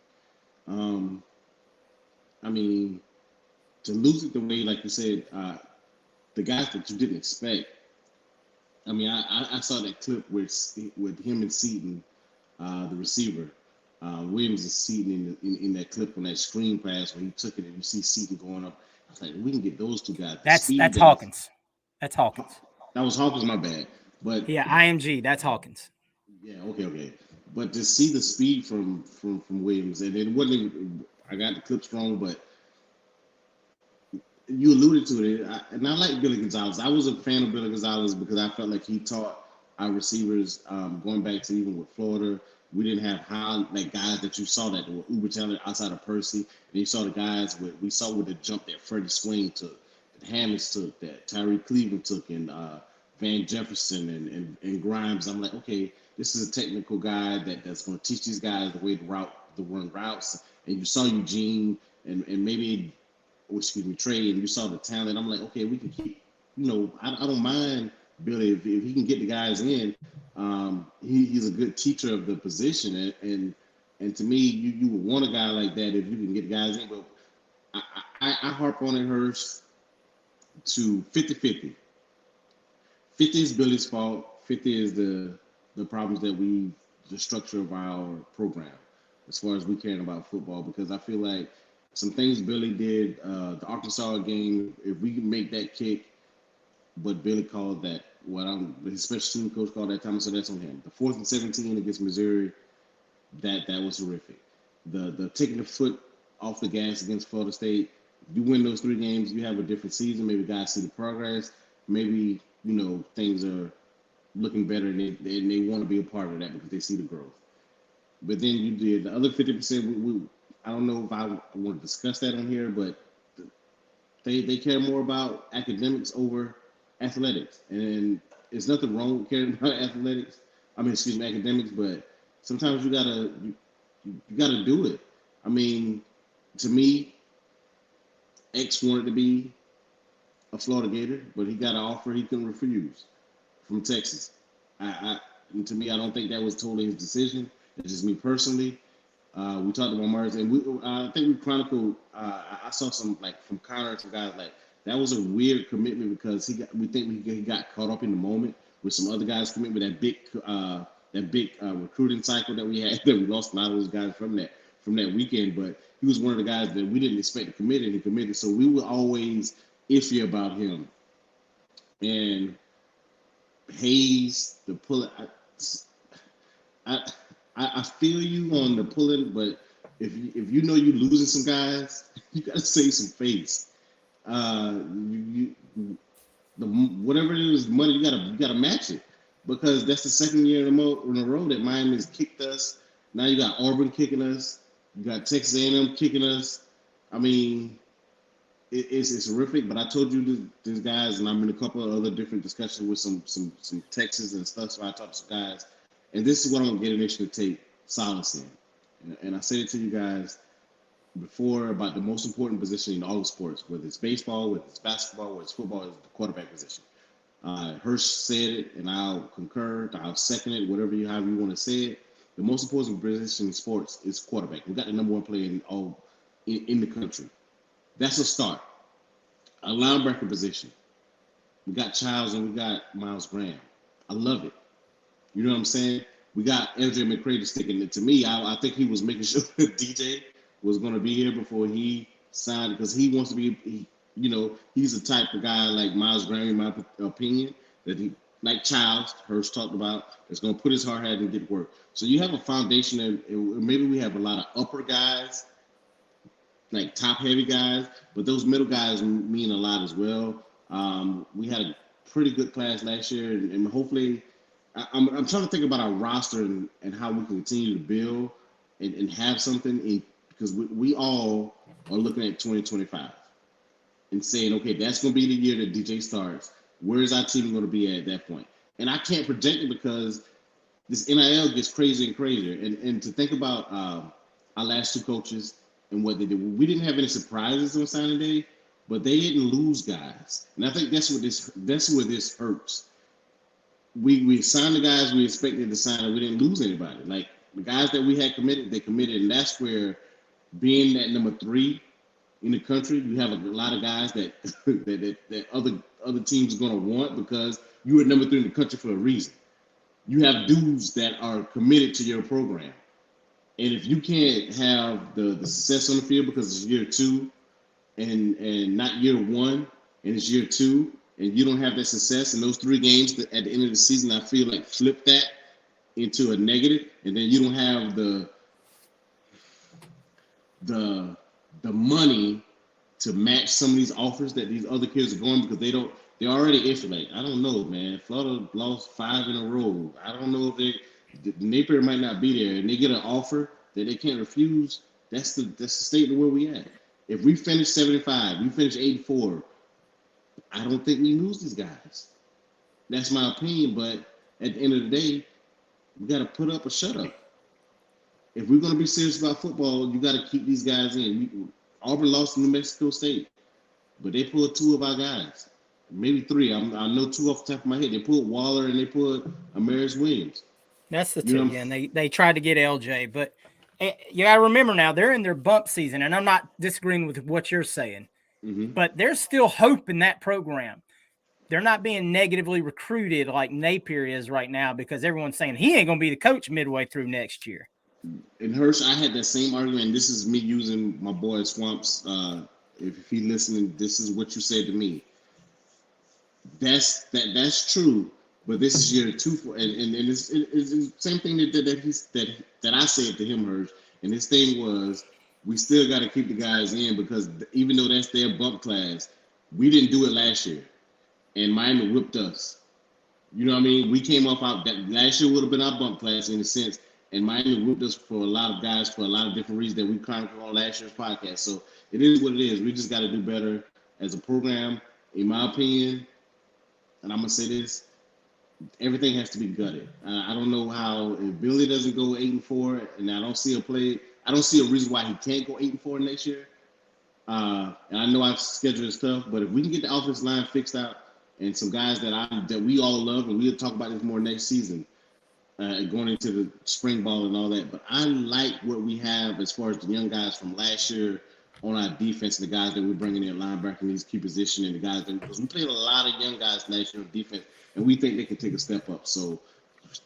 I mean, to lose it the way, like you said, the guys that you didn't expect. I mean, I saw that clip with him and Seaton, the receiver. Williams is Seaton in that clip on that screen pass when he took it and you see Seaton going up. I was like, we can get those two guys. That's Hawkins. That's Hawkins. That was Hawkins, my bad. But yeah, IMG, that's Hawkins. Yeah, okay. But to see the speed from Williams, and it wasn't. I got the clips wrong, but you alluded to it. And I like Billy Gonzalez. I was a fan of Billy Gonzalez because I felt like he taught our receivers, going back to even with Florida. We didn't have guys that you saw that were uber talented outside of Percy. And you saw the guys we saw with the jump that Freddie Swain took, that Hammonds took, that Tyree Cleveland took, and Van Jefferson and Grimes. I'm like, okay, this is a technical guy that's going to teach these guys the way to run routes. And you saw Eugene and maybe, Trey, and you saw the talent. I'm like, okay, we can keep, I don't mind Billy if he can get the guys in. He's a good teacher of the position, and to me, you would want a guy like that if you can get the guys in. But I harp on it, Hurst, to 50-50. 50 is Billy's fault. 50 is the problems that the structure of our program, as far as we caring about football, because I feel like some things Billy did, the Arkansas game, if we can make that kick, but Billy called that, his special team coach called that time, so that's on him. The 4th and 17 against Missouri, that was horrific. The taking the foot off the gas against Florida State, you win those 3 games, you have a different season. Maybe guys see the progress. Maybe, things are looking better and they want to be a part of that because they see the growth. But then you did the other 50%. I don't know if I want to discuss that on here, but they care more about academics over athletics. And there's nothing wrong with caring about academics, but sometimes you gotta do it. I mean, to me, X wanted to be a Florida Gator, but he got an offer he couldn't refuse from Texas. To me, I don't think that was totally his decision. It's just me personally. We talked about Mars, and I think we chronicled. I saw some from Connor, some guys that was a weird commitment because he got caught up in the moment with some other guys' commitment. That big recruiting cycle that we had, that we lost a lot of those guys from that weekend. But he was one of the guys that we didn't expect to commit, and he committed. So we were always iffy about him. And Hayes, the pull. I feel you on the pulling, but if you know you're losing some guys, you got to save some face. Whatever it is, money you got to match it, because that's the second year in a row that Miami's kicked us. Now you got Auburn kicking us. You got Texas A&M kicking us. I mean, it's horrific. But I told you these guys, and I'm in a couple of other different discussions with some Texas and stuff. So I talked to some guys. And this is what I'm going to get initially to take solace in. And I said it to you guys before about the most important position in all the sports, whether it's baseball, whether it's basketball, whether it's football, is the quarterback position. Hirsch said it, and I'll concur, I'll second it, however you want to say it. The most important position in sports is quarterback. We got the number 1 player in the country. That's a start. A linebacker position. We got Childs and we got Miles Graham. I love it. You know what I'm saying? We got LJ McCray sticking it. To me, I think he was making sure that DJ was going to be here before he signed, because he wants to be, he's the type of guy like Miles Graham, in my opinion, that like Childs, Hurst talked about, that's going to put his hard hat and get work. So you have a foundation, and maybe we have a lot of upper guys, like top heavy guys, but those middle guys mean a lot as well. We had a pretty good class last year, and hopefully, I'm trying to think about our roster and how we can continue to build and have something because we all are looking at 2025 and saying, okay, that's going to be the year that DJ starts. Where is our team going to be at that point? And I can't project it because this NIL gets crazier and crazier. And to think about our last two coaches and what they did, we didn't have any surprises on signing day, but they didn't lose guys. And I think that's where this hurts. We signed the guys we expected to sign, and we didn't lose anybody. Like the guys that we had committed, they committed, and that's where being that number 3 in the country, you have a lot of guys that that other teams are going to want because you were number 3 in the country for a reason. You have dudes that are committed to your program, and if you can't have the success on the field because it's year 2 and not year 1, and it's year 2, and you don't have that success in those 3 games at the end of the season, I feel like flip that into a negative, and then you don't have the money to match some of these offers that these other kids are going because they're already iffy. Like, I don't know, man. Florida lost 5 in a row. I don't know if Napier might not be there, and they get an offer that they can't refuse. That's the state of where we at. If we finish 75, we finish 84, I don't think we lose these guys. That's my opinion, but at the end of the day, we got to put up or shut up. If we're going to be serious about football, you got to keep these guys in. Auburn lost to New Mexico State, but they pulled 2 of our guys, maybe 3. I know 2 off the top of my head. They pulled Waller and they pulled Amaris Williams. That's the 2. Yeah, and they tried to get LJ, but you got to remember now they're in their bump season, and I'm not disagreeing with what you're saying, but there's still hope in that program. They're not being negatively recruited like Napier is right now because everyone's saying he ain't going to be the coach midway through next year. And Hirsch, I had that same argument. And this is me using my boy Swamps. If he listening, this is what you said to me. That's true. But this is year 2 for, and it's the same thing that I said to him, Hirsch. And his thing was, we still got to keep the guys in because even though that's their bump class, we didn't do it last year, and Miami whipped us. You know what I mean? We came up out that last year would have been our bump class in a sense. And Miami whipped us for a lot of guys for a lot of different reasons that we chronicled on last year's podcast. So it is what it is. We just got to do better as a program, in my opinion. And I'm going to say this, everything has to be gutted. I don't know how, if Billy doesn't go 8-4, and I don't see a reason why he can't go 8-4 next year. And I know our schedule is tough, but if we can get the offensive line fixed out and some guys that we all love, and we'll talk about this more next season, going into the spring ball and all that. But I like what we have as far as the young guys from last year on our defense, the guys that we're bringing in, linebacker, these key position, and the guys because we played a lot of young guys last year on defense, and we think they can take a step up. So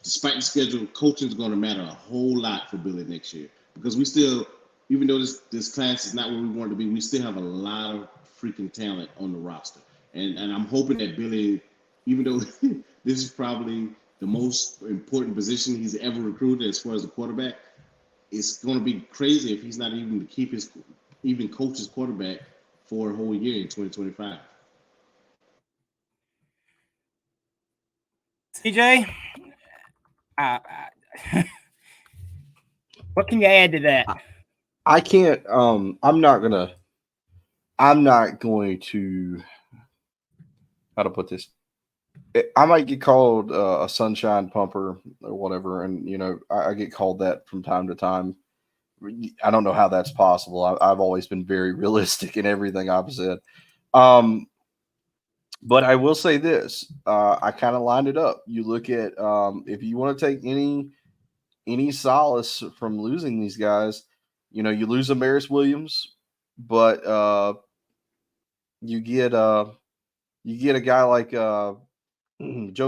despite the schedule, coaching is going to matter a whole lot for Billy next year because we still, even though this class is not where we want it to be, we still have a lot of freaking talent on the roster. And I'm hoping that Billy, even though this is probably the most important position he's ever recruited as far as a quarterback, it's going to be crazy if he's not even to keep coach his quarterback for a whole year in 2025. CJ, what can you add to that? I can't. I'm not going to. How to put this? I might get called a sunshine pumper or whatever, and I get called that from time to time. I don't know how that's possible. I've always been very realistic in everything I've said. But I will say this: I kind of lined it up. You look at if you want to take any solace from losing these guys, you lose Amaris Williams, but you get a guy like Joey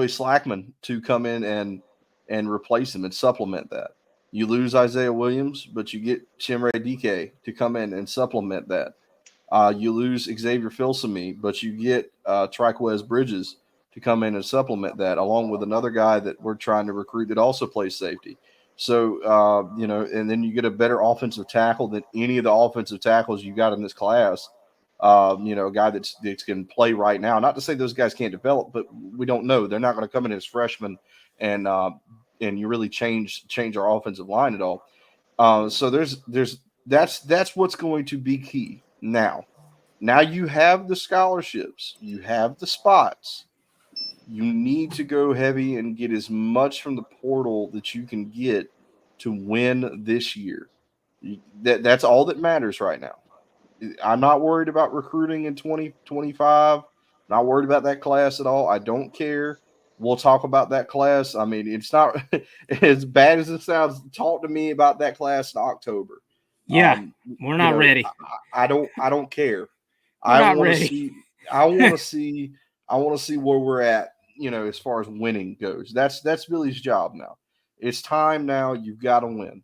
Slackman to come in and replace him and supplement that. You lose Isaiah Williams, but you get Chimere DK to come in and supplement that. You lose Xavier Filsamy, but you get Triquez Bridges to come in and supplement that, along with another guy that we're trying to recruit that also plays safety. So, and then you get a better offensive tackle than any of the offensive tackles you got in this class. A guy that can play right now. Not to say those guys can't develop, but we don't know. They're not going to come in as freshmen and you really change our offensive line at all. So that's what's going to be key now. Now you have the scholarships, you have the spots. You need to go heavy and get as much from the portal that you can get to win this year. That's all that matters right now. I'm not worried about recruiting in 2025. Not worried about that class at all. I don't care. We'll talk about that class. I mean, it's not as bad as it sounds. Talk to me about that class in October. Yeah, we're not ready. I don't care. We're I not want to ready. see. I want to see. I want to see where we're at. As far as winning goes, that's Billy's job now. It's time now. You've got to win.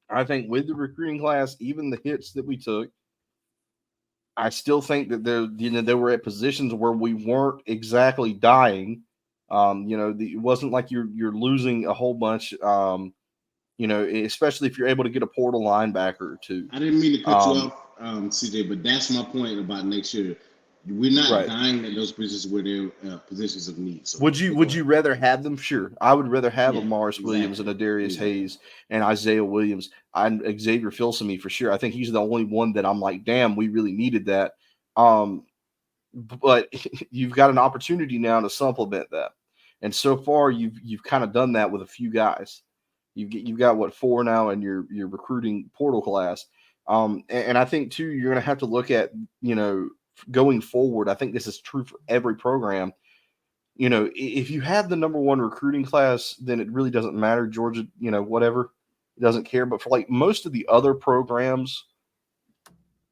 I think with the recruiting class, even the hits that we took, I still think that they were at positions where we weren't exactly dying. It wasn't like you're losing a whole bunch. Especially if you're able to get a portal linebacker or two. I didn't mean to cut you off, CJ, but that's my point about next year. We're not Right. dying at those positions where they're positions of need. So would you rather have them? Sure, I would rather have a Morris Williams and a Darius Hayes and Isaiah Williams and Xavier Filsaime for sure. I think he's the only one that I'm like, damn, we really needed that. But you've got an opportunity now to supplement that, and so far you've kind of done that with a few guys. You've got what, 4 now in your recruiting portal class, and I think too you're going to have to look at going forward. I think this is true for every program. If you have the number one recruiting class, then it really doesn't matter. Georgia, whatever, it doesn't care. But for like most of the other programs,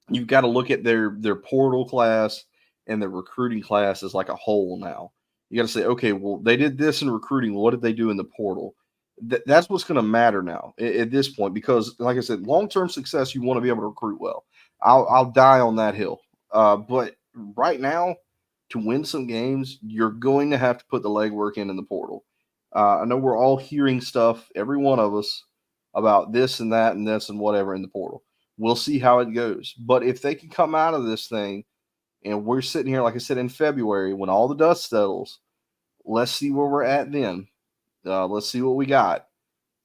you've got to look at their portal class and their recruiting class as like a whole now. You got to say, okay, well, they did this in recruiting. What did they do in the portal? That's what's going to matter now at this point, because, like I said, long-term success, you want to be able to recruit well. I'll die on that hill. But right now, to win some games, you're going to have to put the legwork in the portal. I know we're all hearing stuff, every one of us, about this and that and this and whatever in the portal. We'll see how it goes. But if they can come out of this thing, and we're sitting here, like I said, in February, when all the dust settles, let's see where we're at then. Let's see what we got.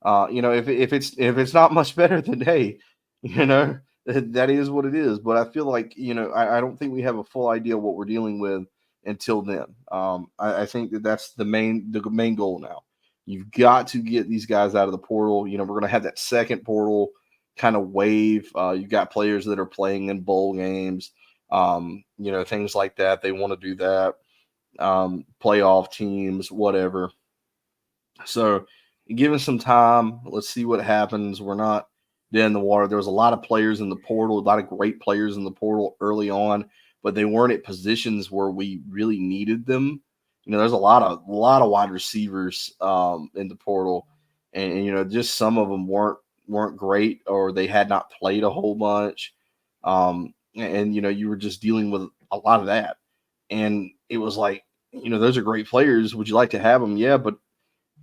If it's not much better than, hey, that is what it is. But I feel like I don't think we have a full idea what we're dealing with until then. I think that's the main goal now. You've got to get these guys out of the portal. We're going to have that second portal kind of wave. You've got players that are playing in bowl games, things like that. They want to do that. Playoff teams, whatever. So give us some time. Let's see what happens. We're not dead in the water. There was a lot of players in the portal, a lot of great players in the portal early on, but they weren't at positions where we really needed them. There's a lot of wide receivers in the portal, and just some of them weren't great, or they had not played a whole bunch. And you were just dealing with a lot of that, and it was like, those are great players. Would you like to have them? Yeah, but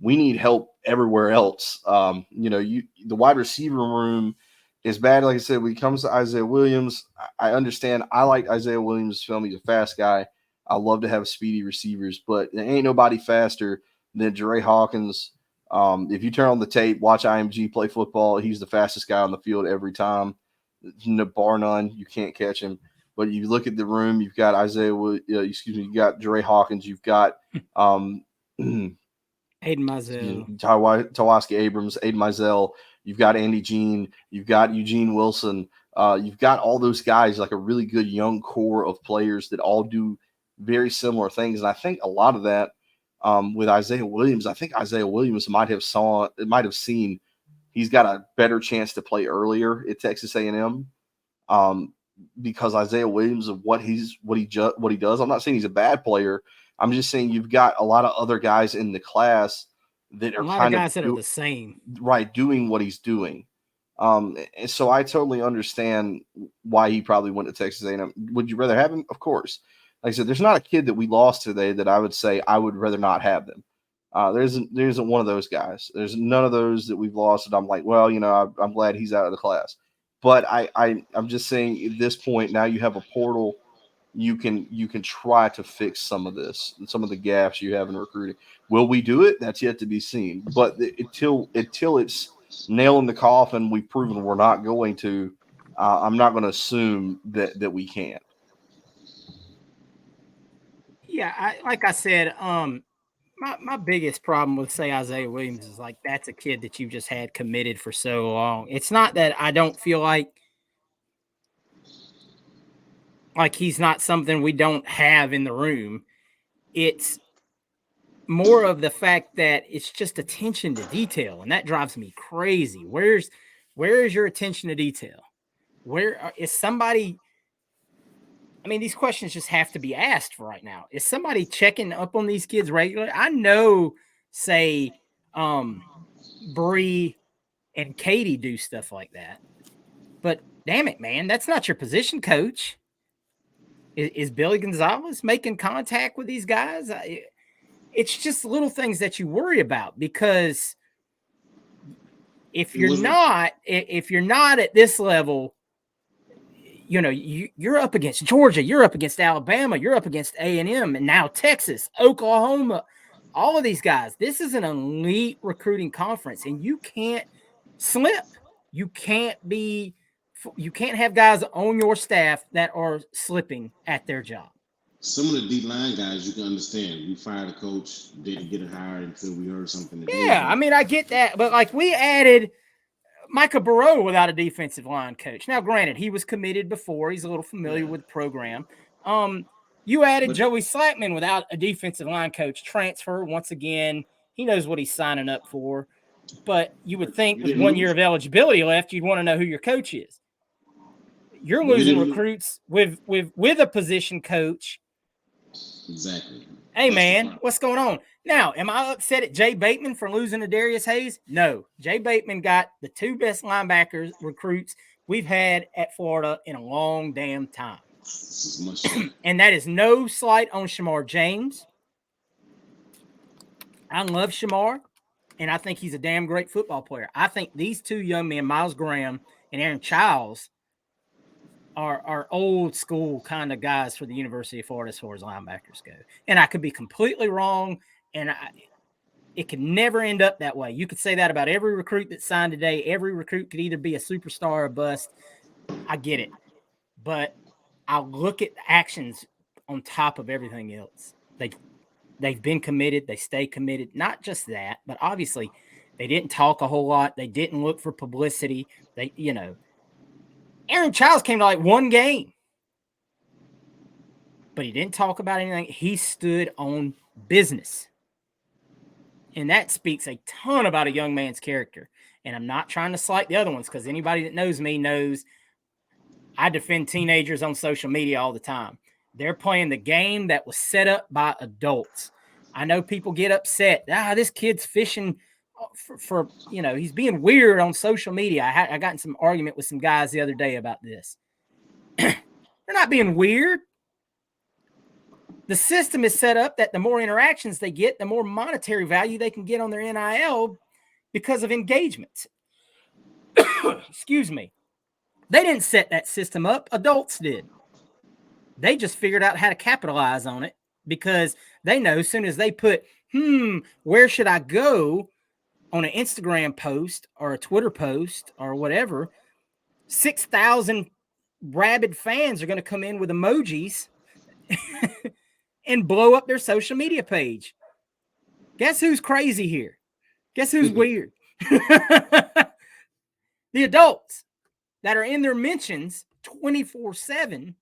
we need help everywhere else. The wide receiver room is bad. Like I said, when it comes to Isaiah Williams, I understand. I like Isaiah Williams' film. He's a fast guy. I love to have speedy receivers, but there ain't nobody faster than Jere Hawkins. If you turn on the tape, watch IMG play football, he's the fastest guy on the field every time. Bar none. You can't catch him. But you look at the room, you've got you got Jere Hawkins, you've got Aiden Mizell, Tawaski Abrams, Aiden Mizell. You've got Andy Jean. You've got Eugene Wilson. You've got all those guys, like a really good young core of players that all do very similar things. And I think a lot of that with Isaiah Williams, I think Isaiah Williams might have seen he's got a better chance to play earlier at Texas A&M. Because Isaiah Williams of what he does. I'm not saying he's a bad player. I'm just saying you've got a lot of other guys in the class that are kind of guys that are the same, right, doing what he's doing. And so I totally understand why he probably went to Texas A&M. Would you rather have him? Of course. like I said, there's not a kid that we lost today that I would say I would rather not have them. There isn't one of those guys. There's none of those that we've lost that I'm like, well, I'm glad he's out of the class. But I'm just saying at this point now you have a portal. You can try to fix some of the gaps you have in recruiting. Will we do it? That's yet to be seen. But until it's nail in the coffin, we've proven we're not going to. I'm not going to assume that we can't. Yeah, like I said, my biggest problem with say Isaiah Williams is like that's a kid that you just had committed for so long. It's not that I don't feel like he's not something we don't have in the room. It's more of the fact that it's just attention to detail, and that drives me crazy. Where is your attention to detail? Where is somebody? I mean, these questions just have to be asked for right now. Is somebody checking up on these kids regularly? I know, say, Bree and Katie do stuff like that, but damn it, man, that's not your position coach. Is Billy Gonzalez making contact with these guys? It's just little things that you worry about, because if you're not at this level, you're up against Georgia, you're up against Alabama, you're up against A&M, and now Texas, Oklahoma, all of these guys. This is an elite recruiting conference, and you can't slip. You can't have guys on your staff that are slipping at their job. Some of the D-line guys, you can understand. We fired a coach, didn't get it hired until we heard something. Yeah, I mean, I get that. But, like, we added Micah Burrow without a defensive line coach. Now, granted, he was committed before. He's a little familiar with the program. You added Joey Slackman without a defensive line coach. Transfer, once again. He knows what he's signing up for. But you would think with 1 year of eligibility left, you'd want to know who your coach is. You're losing recruits with a position coach. Exactly. Hey, man, what's going on? Now, am I upset at Jay Bateman for losing to Darius Hayes? No. Jay Bateman got the two best linebackers recruits we've had at Florida in a long damn time. And that is no slight on Shamar James. I love Shamar, and I think he's a damn great football player. I think these two young men, Miles Graham and Aaron Childs, are old school kind of guys for the University of Florida as far as linebackers go. And I could be completely wrong, and it could never end up that way. You could say that about every recruit that signed today. Every recruit could either be a superstar or a bust. I get it. But I'll look at actions on top of everything else. They've been committed. They stay committed. Not just that, but obviously they didn't talk a whole lot. They didn't look for publicity. Aaron Childs came to like one game, but he didn't talk about anything. He stood on business. And that speaks a ton about a young man's character. And I'm not trying to slight the other ones, because anybody that knows me knows I defend teenagers on social media all the time. They're playing the game that was set up by adults. I know people get upset. This kid's fishing for he's being weird on social media. I got in some argument with some guys the other day about this. They're not being weird. The system is set up that the more interactions they get, the more monetary value they can get on their NIL because of engagements. Excuse me. They didn't set that system up. Adults did. They just figured out how to capitalize on it, because they know as soon as they put, where should I go on an Instagram post or a Twitter post or whatever, 6,000 rabid fans are going to come in with emojis and blow up their social media page. Guess who's crazy here? Guess who's weird? The adults that are in their mentions 24/7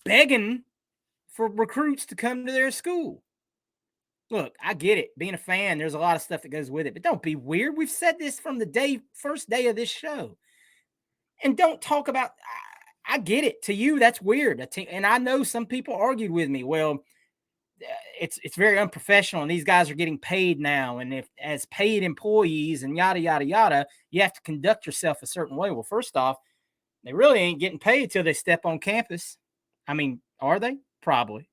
begging for recruits to come to their school. Look, I get it. Being a fan, there's a lot of stuff that goes with it, but don't be weird. We've said this from the first day of this show. And don't talk about, I get it. To you, that's weird. And I know some people argued with me. Well, it's very unprofessional, and these guys are getting paid now. And if as paid employees and yada, yada, yada, you have to conduct yourself a certain way. Well, first off, they really ain't getting paid till they step on campus. I mean, are they? Probably.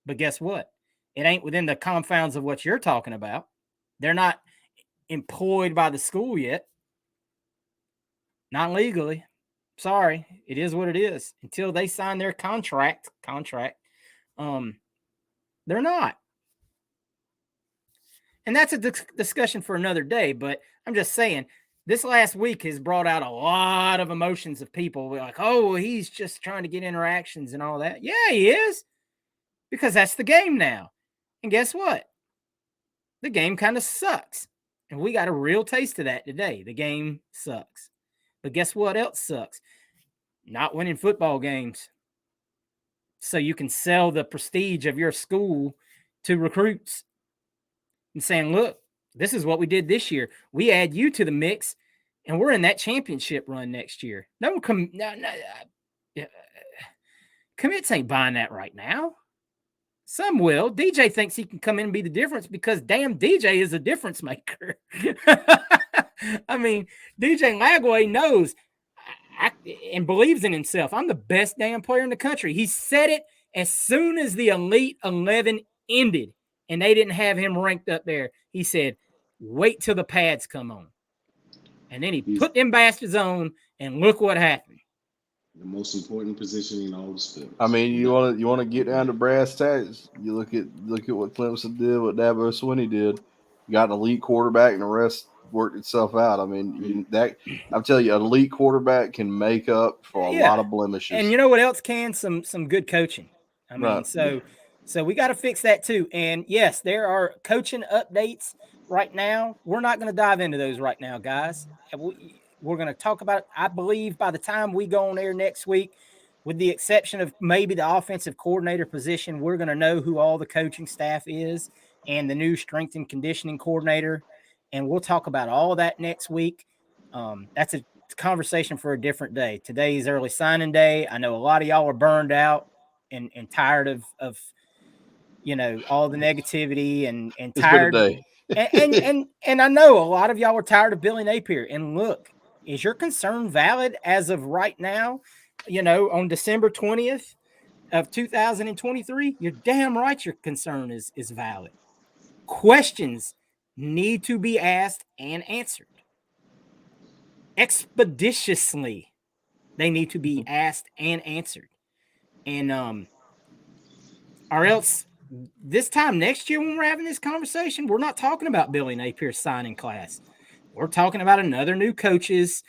But guess what? It ain't within the confounds of what you're talking about. They're not employed by the school yet. Not legally. Sorry. It is what it is. Until they sign their contract, they're not. And that's a discussion for another day. But I'm just saying, this last week has brought out a lot of emotions of people like, oh, he's just trying to get interactions and all that. Yeah, he is. Because that's the game now. And guess what? The game kind of sucks. And we got a real taste of that today. The game sucks. But guess what else sucks? Not winning football games. So you can sell the prestige of your school to recruits and saying, look, this is what we did this year. We add you to the mix, and we're in that championship run next year. Commits ain't buying that right now. Some will. DJ thinks he can come in and be the difference because damn DJ is a difference maker. I mean, DJ Lagway knows and believes in himself. I'm the best damn player in the country. He said it as soon as the Elite 11 ended and they didn't have him ranked up there. He said, wait till the pads come on. And then he put them bastards on, and look what happened. The most important position in all the sports. I mean, you want to get down to brass tacks. You look at what Clemson did, what Dabo Swinney did. You got an elite quarterback, and the rest worked itself out. I mean, that I'm telling you, an elite quarterback can make up for a lot of blemishes. And you know what else can? Some good coaching. I mean, so we got to fix that too. And yes, there are coaching updates right now. We're not going to dive into those right now, guys. We're going to talk about it, I believe, by the time we go on air next week, with the exception of maybe the offensive coordinator position, we're going to know who all the coaching staff is and the new strength and conditioning coordinator. And we'll talk about all that next week. That's a conversation for a different day. Today is early signing day. I know a lot of y'all are burned out and tired of all the negativity and tired. And I know a lot of y'all are tired of Billy Napier. And look, is your concern valid as of right now? On December 20th of 2023, you're damn right your concern is valid. Questions need to be asked and answered. Expeditiously, they need to be asked and answered. And or else this time next year when we're having this conversation, we're not talking about Billy Napier's signing class. We're talking about another new coach's,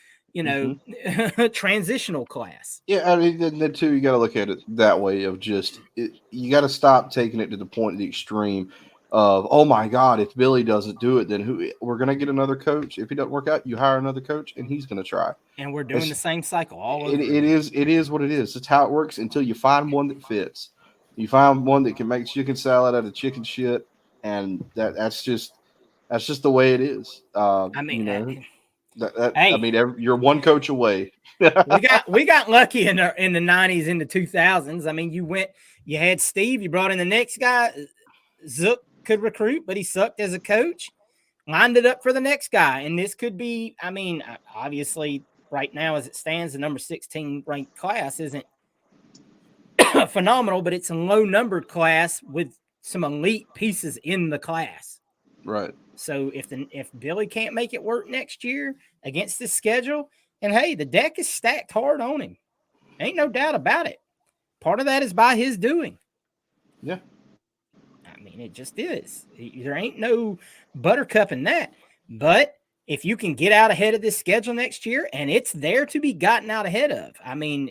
transitional class. Yeah, I mean, then too, you got to look at it that way of just you got to stop taking it to the point of the extreme of, oh my God, if Billy doesn't do it, then we're going to get another coach. If he doesn't work out, you hire another coach, and he's going to try. And we're doing the same cycle all over. It is what it is. It's how it works until you find one that fits. You find one that can make chicken salad out of chicken shit, and that's just the way it is. You're one coach away. we got lucky in the 90s, in the 2000s. I mean, you had Steve, you brought in the next guy. Zook could recruit, but he sucked as a coach. Lined it up for the next guy, and this could be. I mean, obviously, right now as it stands, the number 16 ranked class isn't phenomenal, but it's a low numbered class with some elite pieces in the class. Right. So if Billy can't make it work next year against this schedule, and hey, the deck is stacked hard on him. Ain't no doubt about it. Part of that is by his doing. Yeah. I mean, it just is. There ain't no buttercup in that. But if you can get out ahead of this schedule next year, and it's there to be gotten out ahead of, I mean,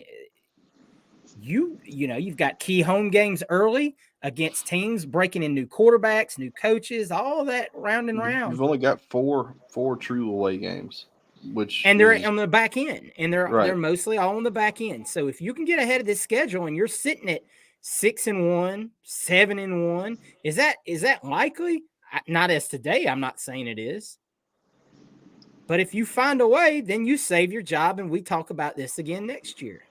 you've got key home games early against teams breaking in new quarterbacks, new coaches, all that round and round. You've only got four true away games, and they're on the back end, and they're mostly all on the back end. So if you can get ahead of this schedule and you're sitting at 6-1, 7-1, is that likely? Not as today. I'm not saying it is. But if you find a way, then you save your job, and we talk about this again next year.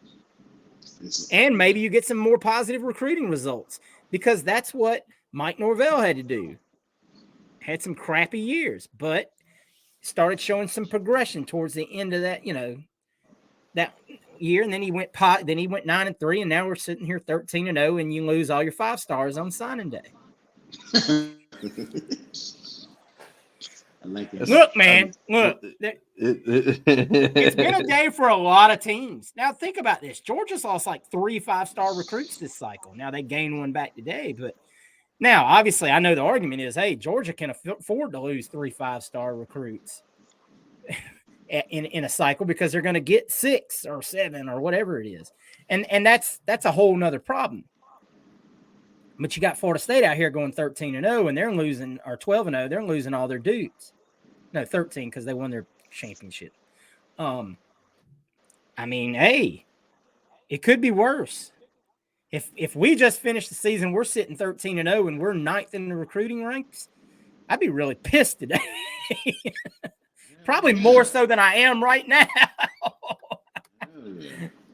And maybe you get some more positive recruiting results, because that's what Mike Norvell had to do. Had some crappy years, but started showing some progression towards the end of that, that year, and then he went 9-3, and now we're sitting here 13-0, and you lose all your 5 stars on signing day. I like it. Look, man, look. It's been a day for a lot of teams. Now, think about this. Georgia's lost like 3 5-star recruits this cycle. Now, they gained one back today, but now, obviously, I know the argument is, hey, Georgia can afford to lose 3 5-star recruits in a cycle because they're going to get 6 or 7 or whatever it is. And that's a whole nother problem. But you got Florida State out here going 13-0, and they're losing, or 12-0. They're losing all their dudes. No, 13 because they won their championship. I mean, hey, it could be worse. If we just finished the season, we're sitting 13-0, and we're 9th in the recruiting ranks, I'd be really pissed today. Probably more so than I am right now.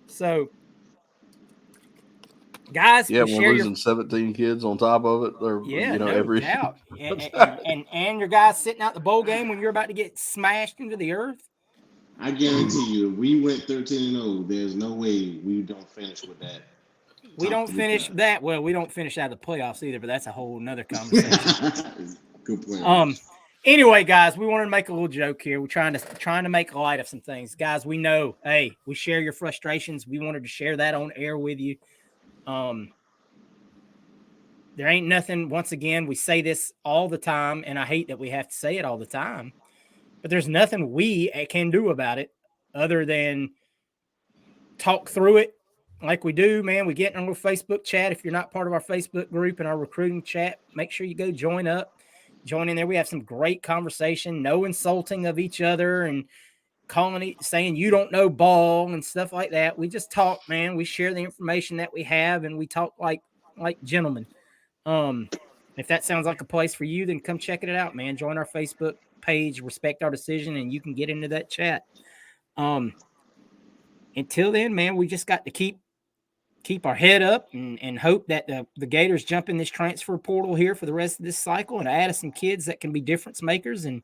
So, guys, yeah, we're losing 17 kids on top of it. Every doubt. and your guys sitting out the bowl game when you're about to get smashed into the earth. I guarantee you, if we went 13-0, there's no way we don't finish with that. We don't finish that. Well, we don't finish out of the playoffs either, but that's a whole nother conversation. Good point. Anyway, guys, we wanted to make a little joke here. We're trying to make light of some things. Guys, we know, hey, we share your frustrations. We wanted to share that on air with you. There ain't nothing, once again, we say this all the time, and I hate that we have to say it all the time, but there's nothing we can do about it other than talk through it like we do, man. We get in our little Facebook chat. If you're not part of our Facebook group and our recruiting chat, make sure you go join in there. We have some great conversation, no insulting of each other and saying you don't know ball and stuff like that. We just talk, man. We share the information that we have, and we talk like gentlemen. If that sounds like a place for you, then come check it out, man. Join our Facebook page, Respect Our Decision, and you can get into that chat. Until then, man, we just got to keep our head up and hope that the Gators jump in this transfer portal here for the rest of this cycle and add some kids that can be difference makers. And,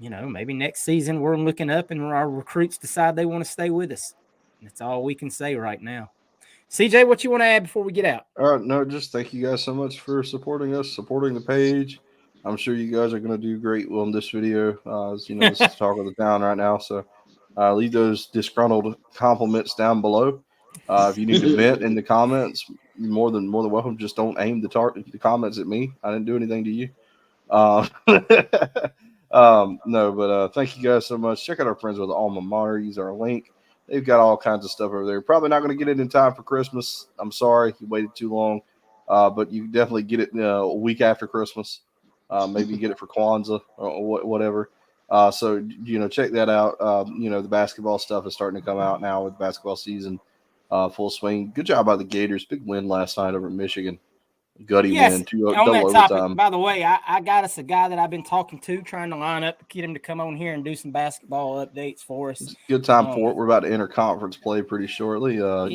maybe next season we're looking up and our recruits decide they want to stay with us. That's all we can say right now. CJ, what you want to add before we get out? No, just thank you guys so much for supporting us, supporting the page. I'm sure you guys are going to do great on this video. As you know, this is the talk of the town right now. So leave those disgruntled compliments down below. If you need to vent in the comments, you're more than welcome. Just don't aim the comments at me. I didn't do anything to you. Thank you guys so much. Check out our friends with the Alma Mater. Use our link. They've got all kinds of stuff over there. Probably not going to get it in time for Christmas. I'm sorry you waited too long, but you definitely get it a week after Christmas. Maybe you get it for Kwanzaa or whatever. Check that out. The basketball stuff is starting to come out now with basketball season full swing. Good job by the Gators. Big win last night over Michigan. Gutty win. On that topic, by the way, I got us a guy that I've been talking to, trying to line up to get him to come on here and do some basketball updates for us. It's a good time for it. We're about to enter conference play pretty shortly. We're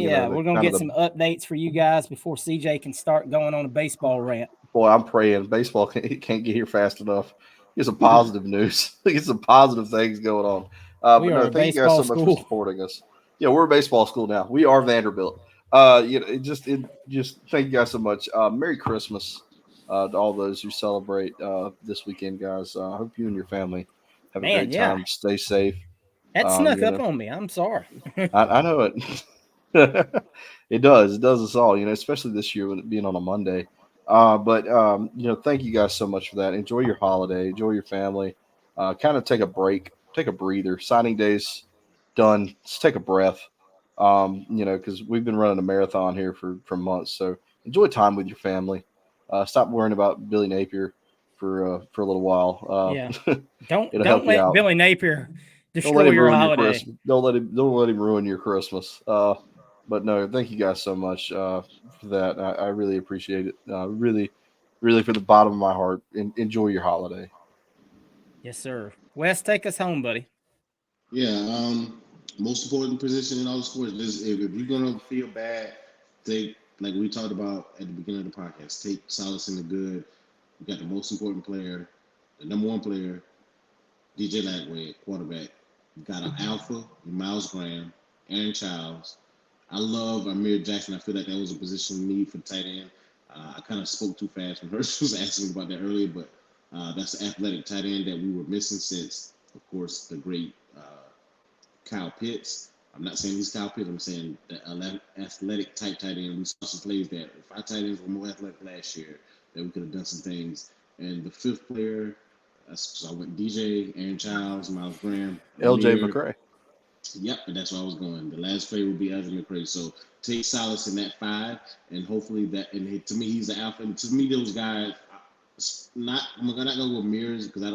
going to get some updates for you guys before CJ can start going on a baseball rant. Boy, I'm praying. Baseball can't get here fast enough. Get some positive news. Get some positive things going on. Thank you guys so much for supporting us. Yeah, we're a baseball school now. We are Vanderbilt. Just thank you guys so much. Merry Christmas to all those who celebrate this weekend, guys. I hope you and your family have a great time. Stay safe. That snuck up on me. I'm sorry. I know it. It does us all. Especially this year with it being on a Monday. Thank you guys so much for that. Enjoy your holiday. Enjoy your family. Kind of take a break. Take a breather. Signing day's done. Just take a breath. Because we've been running a marathon here for months. So enjoy time with your family. Stop worrying about Billy Napier for a little while. Don't let Billy Napier destroy your holiday. Don't let him ruin your Christmas. But no, thank you guys so much for that. I really appreciate it. Really, really from the bottom of my heart. Enjoy your holiday. Yes, sir. Wes, take us home, buddy. Yeah. Most important position in all sports is if you're gonna feel bad, take, like we talked about at the beginning of the podcast, take solace in the good. You got the most important player, the number one player, DJ Lagway, quarterback. You got an alpha, Miles Graham. Aaron Childs. I love Amir Jackson. I feel like that was a position need for tight end. I kind of spoke too fast when Hurst was asking about that earlier, but that's the athletic tight end that we were missing since, of course, the great Kyle Pitts. I'm not saying he's Kyle Pitts. I'm saying the athletic type tight end. We saw some plays that if our tight ends were more athletic last year, that we could have done some things. And the fifth player, so I went DJ, Aaron Childs, Miles Graham, LJ Amir. McCray. Yep, and that's where I was going. The last player would be LJ McCray. So take solace in that 5, and hopefully that. And to me, he's the alpha. And to me, those guys. I'm not gonna go with Mears because I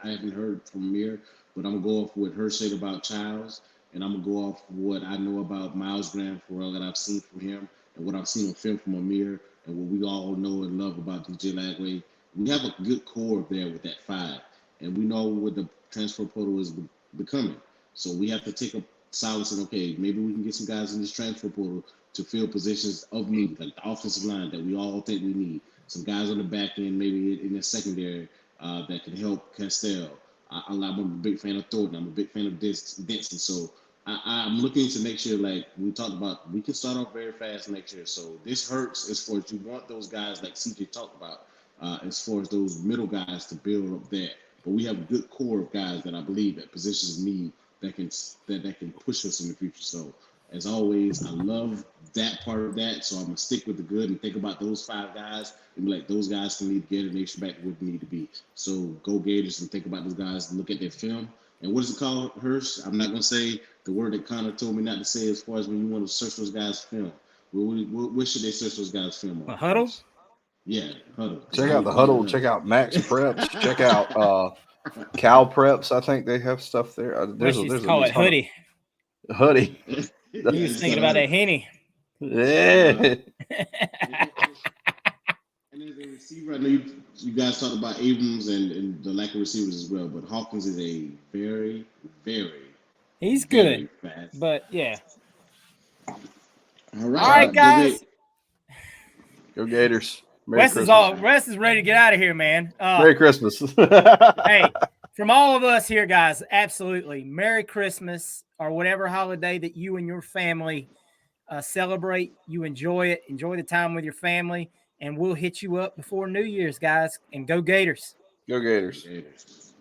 haven't heard from Mir, but I'm gonna go off what her said about Childs, and I'm gonna go off what I know about Miles Graham for all that I've seen from him and what I've seen on film from Amir and what we all know and love about DJ Lagway. We have a good core there with that 5, and we know what the transfer portal is becoming. So we have to take a solace and okay, maybe we can get some guys in this transfer portal to fill positions of need, like the offensive line that we all think we need. Some guys on the back end, maybe in the secondary, that can help Castell. I'm a big fan of Thornton. I'm a big fan of Denson. So I'm looking to next year, like we talked about, we can start off very fast next year. So this hurts as far as you want those guys like CJ talked about, as far as those middle guys to build up that. But we have a good core of guys that I believe at positions need that can push us in the future. So as always, I love that part of that. So I'm gonna stick with the good and think about those 5 guys and be like, those guys can need to get a nation back where they need to be. So go Gators and think about those guys and look at their film. And what is it called, Hirsch? I'm not gonna say the word that Connor told me not to say as far as when you want to search those guys' film. What should they search those guys' film on? A huddle? Yeah, huddle. Check out the huddle. Check out Max Preps. Check out Cal Preps. I think they have stuff there. Wish you used to call it hoodie. Hoodie. He was thinking about that Henny. Yeah. And as a receiver, I know you guys talked about Abrams and the lack of receivers as well, but Hawkins is a very, very he's very good, fast. but yeah. All All right, guys. Go Gators. Wes is ready to get out of here, man. Merry Christmas. Hey, from all of us here, guys, absolutely. Merry Christmas or whatever holiday that you and your family celebrate. You enjoy it. Enjoy the time with your family. And we'll hit you up before New Year's, guys. And go Gators. Go Gators. Gators.